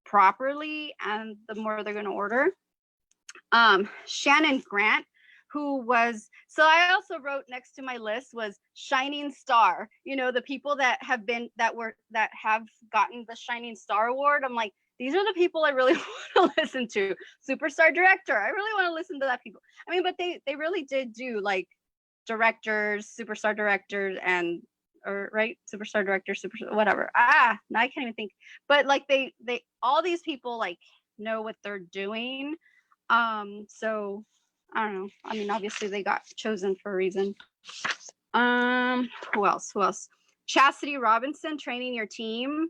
properly, and the more they're going to order. Shannon Grant, who was, so I also wrote next to my list was Shining Star, you know, the people that have gotten the Shining Star Award. I'm like, these are the people I really want to listen to. Superstar director, I really want to listen to that people. I mean, but they really did do like directors, superstar directors, and or right, superstar director, superstar whatever. Now I can't even think. But like they all these people like know what they're doing. So I don't know. I mean, obviously they got chosen for a reason. Who else? Chastity Robinson, training your team.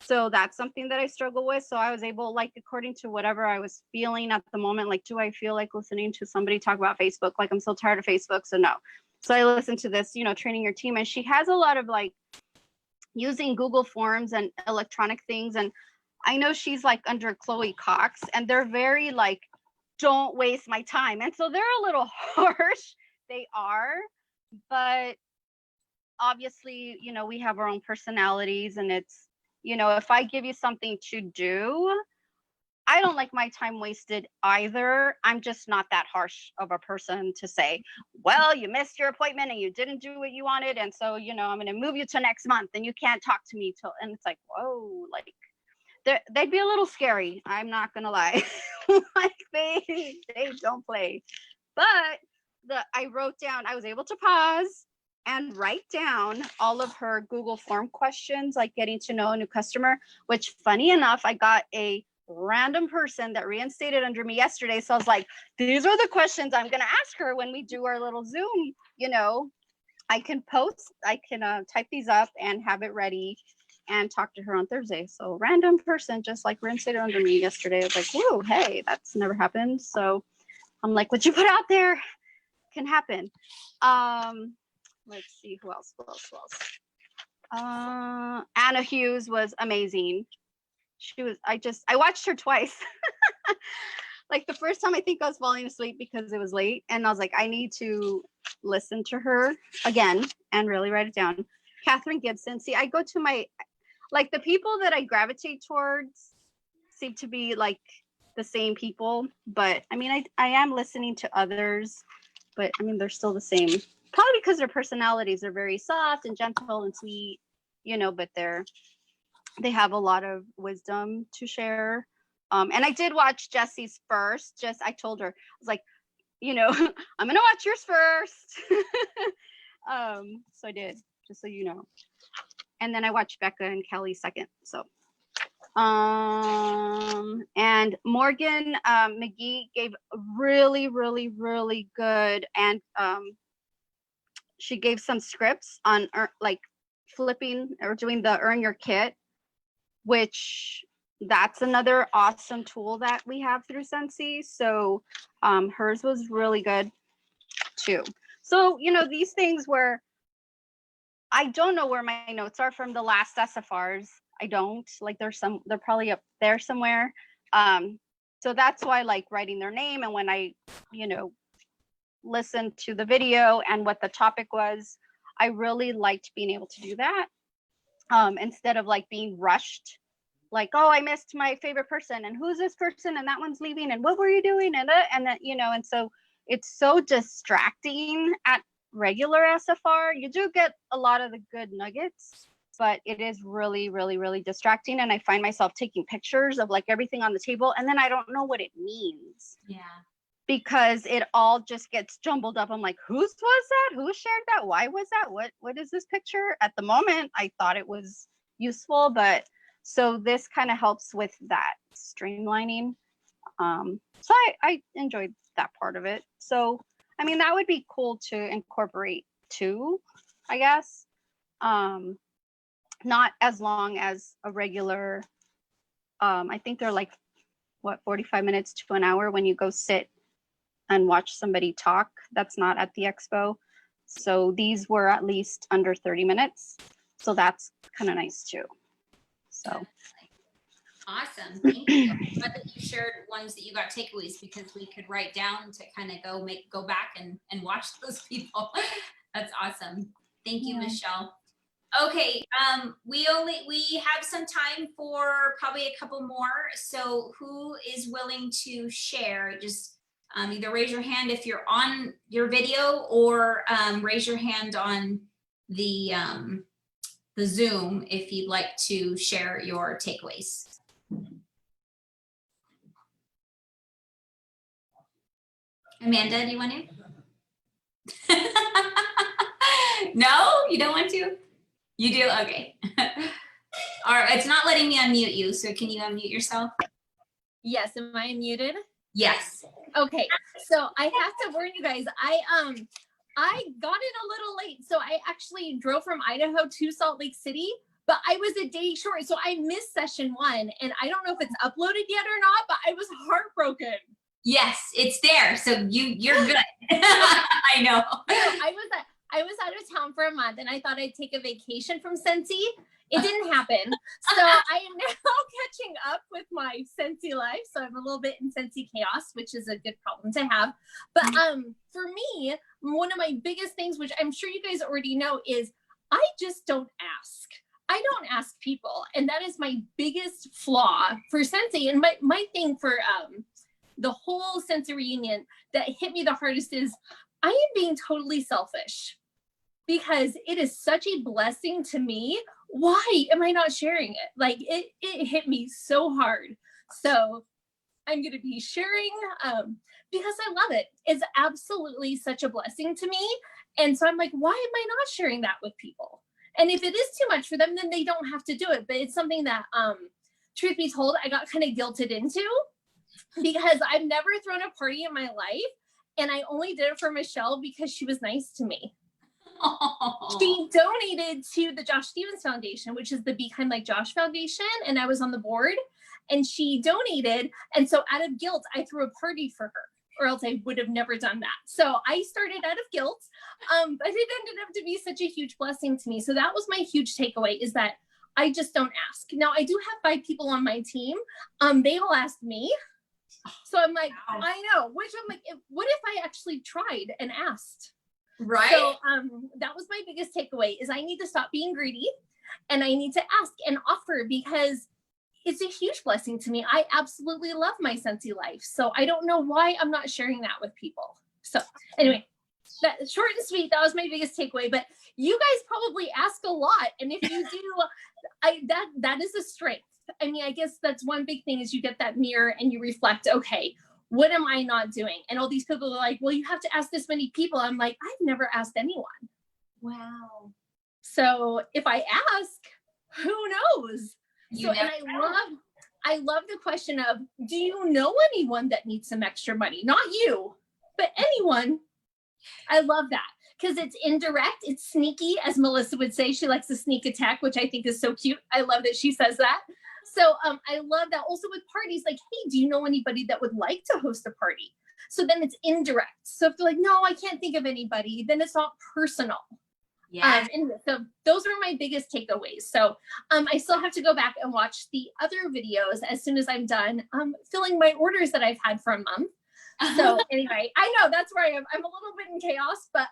So that's something that I struggle with. So I was able, like, according to whatever I was feeling at the moment, like, do I feel like listening to somebody talk about Facebook? Like, I'm so tired of Facebook. So no. So I listened to this, you know, training your team. And she has a lot of like using Google Forms and electronic things. And I know she's like under Chloe Cox, and they're very like, don't waste my time. And so they're a little harsh. They are. But obviously, you know, we have our own personalities, and it's, you know, if I give you something to do, I don't like my time wasted either. I'm just not that harsh of a person to say, well, you missed your appointment and you didn't do what you wanted, and so, you know, I'm going to move you to next month and you can't talk to me till, and it's like, whoa, like they'd be a little scary. I'm not going to lie. Like they don't play. But I wrote down, I was able to pause and write down all of her Google form questions, like getting to know a new customer, which funny enough, I got a random person that reinstated under me yesterday. So I was like, these are the questions I'm going to ask her when we do our little Zoom, you know. I can type these up and have it ready and talk to her on Thursday. So random person just like reinstated under me yesterday. I was like, whoa, hey, that's never happened. So I'm like, what you put out there can happen. Let's see who else. Anna Hughes was amazing. I watched her twice. Like the first time I think I was falling asleep because it was late, and I was like, I need to listen to her again and really write it down. Catherine Gibson. See, I go to the people that I gravitate towards seem to be like the same people, but I mean, I am listening to others, but I mean, they're still the same. Probably because their personalities are very soft and gentle and sweet, you know, but they have a lot of wisdom to share. And I did watch Jesse's first. I told her, I was like, you know, I'm gonna watch yours first. So I did, just so you know. And then I watched Becca and Kelly second. So, and Morgan McGee gave really, really, really good, and she gave some scripts on like flipping or doing the earn your kit, which that's another awesome tool that we have through Scentsy. So hers was really good too. So, you know, these things where I don't know where my notes are from the last SFRs. I don't, like, they're probably up there somewhere. So that's why I like writing their name, and when I, you know, listened to the video and what the topic was, I really liked being able to do that. Instead of like being rushed, like, oh, I missed my favorite person, and who's this person, and that one's leaving, and what were you doing, and that, you know, and so it's so distracting at regular SFR. You do get a lot of the good nuggets, but it is really, really, really distracting, and I find myself taking pictures of like everything on the table, and then I don't know what it means. Yeah. Because it all just gets jumbled up. I'm like, whose was that? Who shared that? Why was that? What is this picture? At the moment, I thought it was useful, but so this kind of helps with that streamlining. So I enjoyed that part of it. So, I mean, that would be cool to incorporate too, I guess. Not as long as a regular, I think they're like, 45 minutes to an hour when you go sit and watch somebody talk. That's not at the expo. So these were at least under 30 minutes. So that's kind of nice too. So. Awesome. Thank you. I'm glad that you shared ones that you got takeaways, because we could write down to kind of go back and watch those people. That's awesome. Thank you, Michelle. Okay, we have some time for probably a couple more. So who is willing to share? Just either raise your hand if you're on your video, or raise your hand on the Zoom if you'd like to share your takeaways. Amanda, do you want to? No, you don't want to? You do? Okay. All right, it's not letting me unmute you, so can you unmute yourself? Yes, am I muted? Yes. Okay, so I have to warn you guys, I got in a little late, so I actually drove from Idaho to Salt Lake City, but I was a day short, so I missed session 1, and I don't know if it's uploaded yet or not, but I was heartbroken. Yes, it's there, so you're good. I know. I was out of town for a month, and I thought I'd take a vacation from Scentsy. It didn't happen. So I am now catching up with my Scentsy life. So I'm a little bit in Scentsy chaos, which is a good problem to have. But for me, one of my biggest things, which I'm sure you guys already know, is I just don't ask. I don't ask people. And that is my biggest flaw for Scentsy. And my thing for the whole Scentsy reunion that hit me the hardest is I am being totally selfish, because it is such a blessing to me. Why am I not sharing it? Like it hit me so hard. So I'm going to be sharing because I love it. It's absolutely such a blessing to me. And so I'm like, why am I not sharing that with people? And if it is too much for them, then they don't have to do it. But it's something that, truth be told, I got kind of guilted into, because I've never thrown a party in my life. And I only did it for Michelle because she was nice to me. Oh. She donated to the Josh Stevens Foundation, which is the Be Kind Like Josh Foundation. And I was on the board, and she donated. And so out of guilt, I threw a party for her, or else I would have never done that. So I started out of guilt, but it ended up to be such a huge blessing to me. So that was my huge takeaway, is that I just don't ask. Now, I do have 5 people on my team. They all asked me. So I'm like, Wow. I know, which I'm like, what if I actually tried and asked? Right. So that was my biggest takeaway, is I need to stop being greedy, and I need to ask and offer, because it's a huge blessing to me. I absolutely love my Scentsy life. So I don't know why I'm not sharing that with people. So anyway, that short and sweet, that was my biggest takeaway. But you guys probably ask a lot. And if you do, that is a strength. I mean, I guess that's one big thing, is you get that mirror and you reflect, okay, what am I not doing? And all these people are like, well, you have to ask this many people. I'm like, I've never asked anyone. Wow. So if I ask, who knows? You So, never and know. I love the question of, do you know anyone that needs some extra money? Not you, but anyone. I love that, because it's indirect, it's sneaky, as Melissa would say. She likes to sneak attack, which I think is so cute. I love that she says that. So I love that. Also with parties, like, hey, do you know anybody that would like to host a party? So then it's indirect. So if they're like, no, I can't think of anybody, then it's not personal. Yeah. And so those are my biggest takeaways. So I still have to go back and watch the other videos as soon as I'm done filling my orders that I've had for a month. So anyway, I know that's where I am. I'm a little bit in chaos, but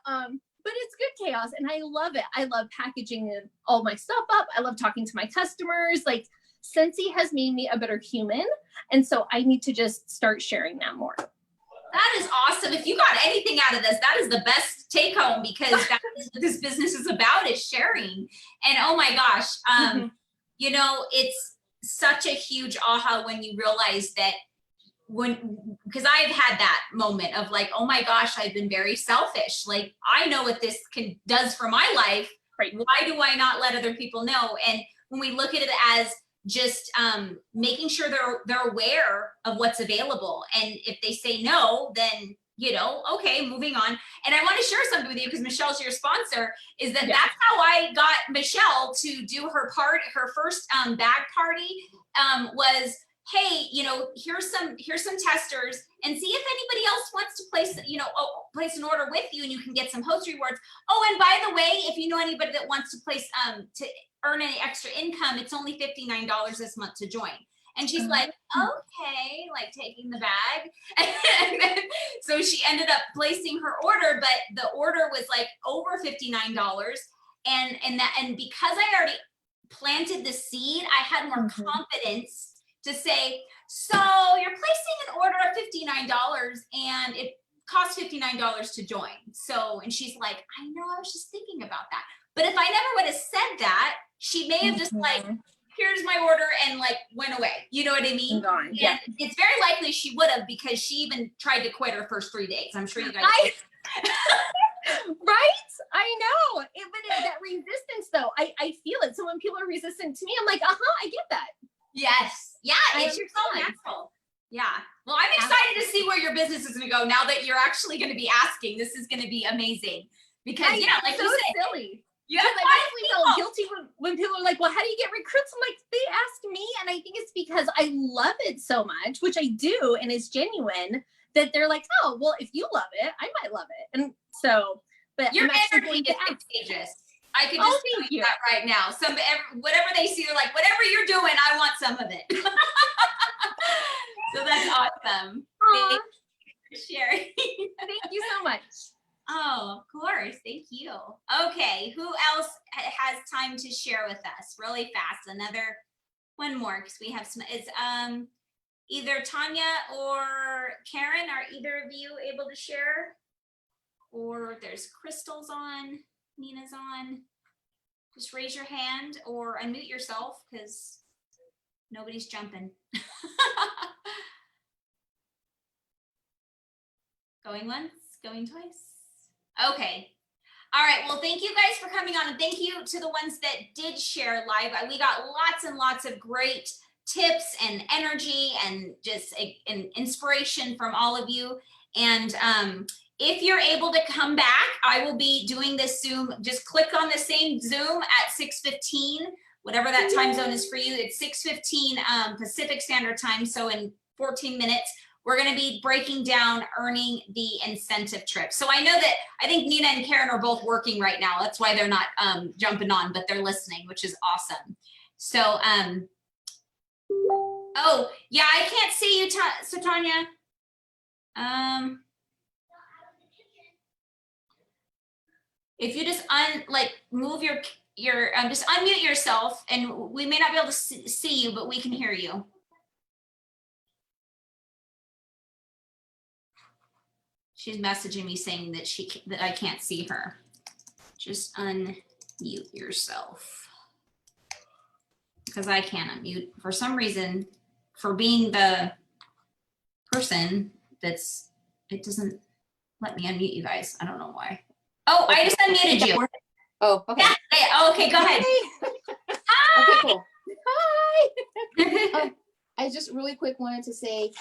it's good chaos, and I love it. I love packaging all my stuff up. I love talking to my customers. Like, Scentsy has made me a better human, and so I need to just start sharing that more. That is awesome. If you got anything out of this, that is the best take home, because that is what this business is about, is sharing. And oh my gosh, you know, it's such a huge aha when you realize that, because I've had that moment of like, oh my gosh, I've been very selfish. Like, I know what this does for my life. Right. Why do I not let other people know? And when we look at it as just making sure they're aware of what's available, and if they say no, then, you know, okay, moving on. And I want to share something with you, because Michelle's your sponsor, is that that's how I got Michelle to do her first bag party, was, hey, you know, here's some testers, and see if anybody else wants to place an order with you, and you can get some host rewards. Oh, and by the way, if you know anybody that wants to place to earn any extra income, it's only $59 this month to join. And she's like, okay, like taking the bag. And then, so she ended up placing her order, but the order was like over $59. And because I already planted the seed, I had more confidence to say, so you're placing an order of $59 and it costs $59 to join. So, and she's like, I know, I was just thinking about that. But if I never would have said that, she may have just like, here's my order, and like went away. You know what I mean? Yeah. And it's very likely she would have, because she even tried to quit her first 3 days. I'm sure you guys Right? I know. But that resistance, though, I feel it. So when people are resistant to me, I'm like, I get that. Yes. Yeah, it's so natural. Yeah. Well, I'm excited to see where your business is going to go now that you're actually going to be asking. This is going to be amazing, because like so you said, silly. you have I feel guilty when people are like, well, how do you get recruits? I'm like, they asked me. And I think it's because I love it so much, which I do, and it's genuine, that they're like, oh, well, if you love it, I might love it. And so, but your I'm actually energy going to is ask. contagious. I could just tell you that right now. Whatever they see, they're like, whatever you're doing, I want some of it. So that's awesome. Thank you for sharing. Thank you so much. Oh, of course. Thank you. Okay. Who else has time to share with us really fast? Another one more, because we have some. It's either Tanya or Karen. Are either of you able to share? Or there's Crystal's on, Nina's on. Just raise your hand or unmute yourself, because nobody's jumping. Going once, going twice. Okay. All right, well, thank you guys for coming on, and thank you to the ones that did share live. We got lots and lots of great tips and energy and just an inspiration from all of you. And if you're able to come back, I will be doing this Zoom. Just click on the same Zoom at 6:15, whatever that time zone is for you. It's 6:15 Pacific Standard Time, so in 14 minutes. We're going to be breaking down earning the incentive trip. So I know that I think Nina and Karen are both working right now. That's why they're not jumping on, but they're listening, which is awesome. So, oh yeah, I can't see you, so Tanya. If you just move your just unmute yourself, and we may not be able to see you, but we can hear you. She's messaging me saying that that I can't see her. Just unmute yourself. Because I can't unmute. For some reason, for being the person it doesn't let me unmute you guys. I don't know why. Oh, I just unmuted you. Oh, okay. Yeah. Oh, okay, go ahead. Hi. Okay, cool. Hi. I just really quick wanted to say,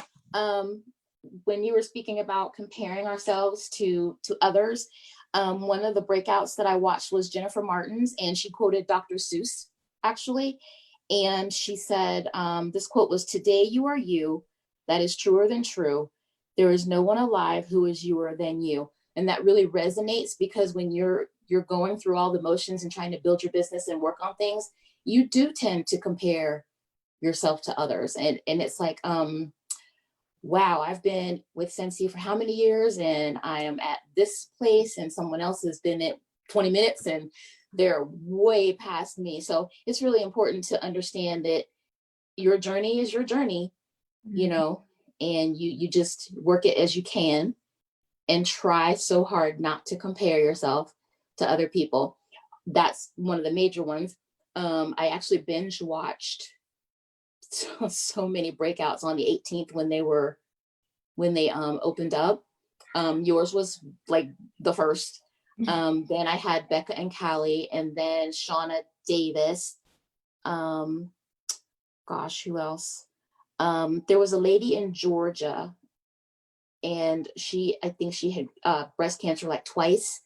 when you were speaking about comparing ourselves to others, one of the breakouts that I watched was Jennifer Martin's, and she quoted Dr. Seuss, actually. And she said, this quote was, "Today you are you, that is truer than true. There is no one alive who is youer than you." And that really resonates, because when you're going through all the motions and trying to build your business and work on things, you do tend to compare yourself to others. And it's like, wow, I've been with Scentsy for how many years, and I am at this place, and someone else has been at 20 minutes and they're way past me. So it's really important to understand that your journey is your journey, you know, and you just work it as you can and try so hard not to compare yourself to other people. That's one of the major ones. I actually binge watched so many breakouts on the 18th when they opened up. Yours was like the first. Then I had Becca and Callie, and then Shauna Davis. Gosh, who else? There was a lady in Georgia, and I think she had breast cancer like twice.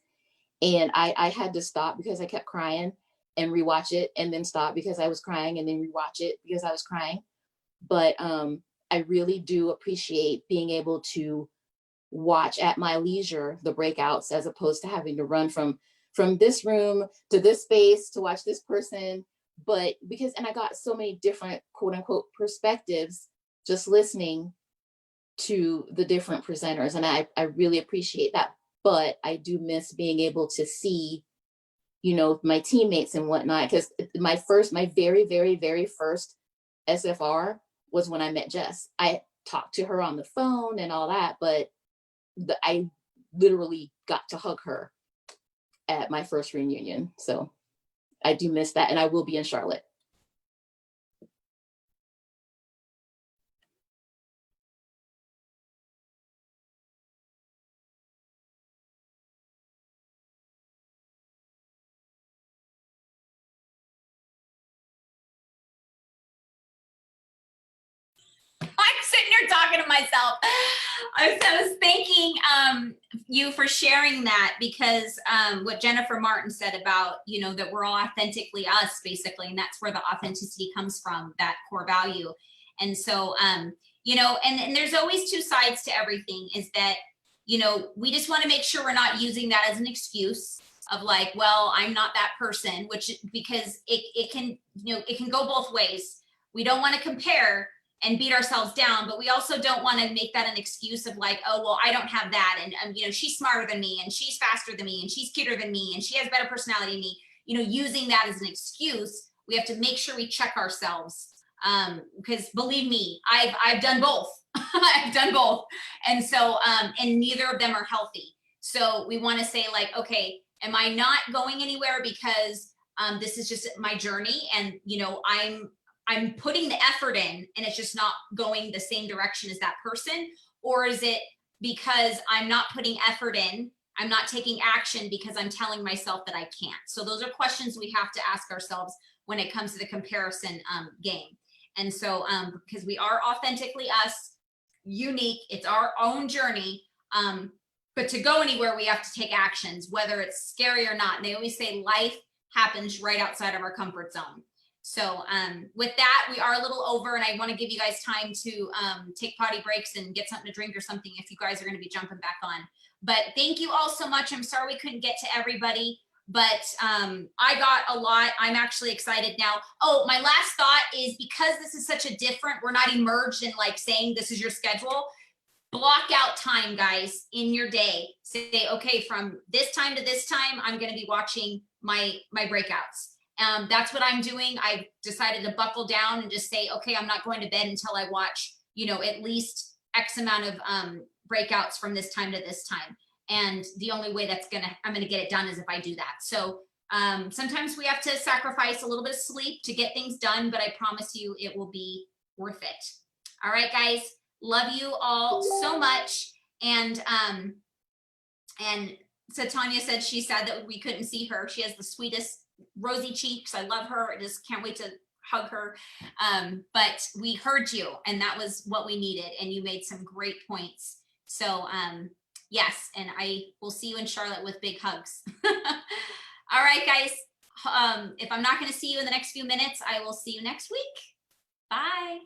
And I had to stop because I kept crying and rewatch it, and then stop because I was crying, and then rewatch it because I was crying. But I really do appreciate being able to watch at my leisure the breakouts, as opposed to having to run from this room to this space to watch this person. But and I got so many different quote unquote perspectives just listening to the different presenters, and I really appreciate that. But I do miss being able to see, you know, my teammates and whatnot, because my very, very, very first SFR was when I met Jess. I talked to her on the phone and all that, but I literally got to hug her at my first reunion. So I do miss that, and I will be in Charlotte. I'm sitting here talking to myself. I was thanking you for sharing that, because what Jennifer Martin said about, you know, that we're all authentically us, basically, and that's where the authenticity comes from, that core value. And so, you know, and there's always two sides to everything, is that, you know, we just want to make sure we're not using that as an excuse of like, well, I'm not that person, because it can, you know, it can go both ways. We don't want to compare and beat ourselves down, but we also don't want to make that an excuse of like, oh, well, I don't have that, and you know, she's smarter than me, and she's faster than me, and she's cuter than me, and she has better personality than me. You know, using that as an excuse, we have to make sure we check ourselves, because believe me, I've done both. I've done both, and so and neither of them are healthy. So we want to say like, okay, am I not going anywhere because this is just my journey, and you know, I'm putting the effort in and it's just not going the same direction as that person? Or is it because I'm not putting effort in I'm not taking action because I'm telling myself that I can't. So those are questions we have to ask ourselves when it comes to the comparison game. And so because we are authentically us, unique, it's our own journey. But to go anywhere, we have to take actions, whether it's scary or not. And they always say life happens right outside of our comfort zone. So with that, we are a little over, and I want to give you guys time to take potty breaks and get something to drink or something if you guys are going to be jumping back on. But thank you all so much. I'm sorry we couldn't get to everybody, but I got a lot. I'm actually excited now. Oh, my last thought is, because this is such a different, we're not emerged in like saying this is your schedule. Block out time, guys, in your day. Say, okay, from this time to this time, I'm going to be watching my breakouts. That's what I'm doing. I've decided to buckle down and just say, okay, I'm not going to bed until I watch, you know, at least X amount of breakouts from this time to this time. And the only way I'm gonna get it done is if I do that. So sometimes we have to sacrifice a little bit of sleep to get things done, but I promise you it will be worth it. All right, guys, love you all so much. And so Tanya said she's sad that we couldn't see her. She has the sweetest rosy cheeks. I love her. I just can't wait to hug her. But we heard you, and that was what we needed. And you made some great points. So yes, and I will see you in Charlotte with big hugs. All right, guys. If I'm not going to see you in the next few minutes, I will see you next week. Bye.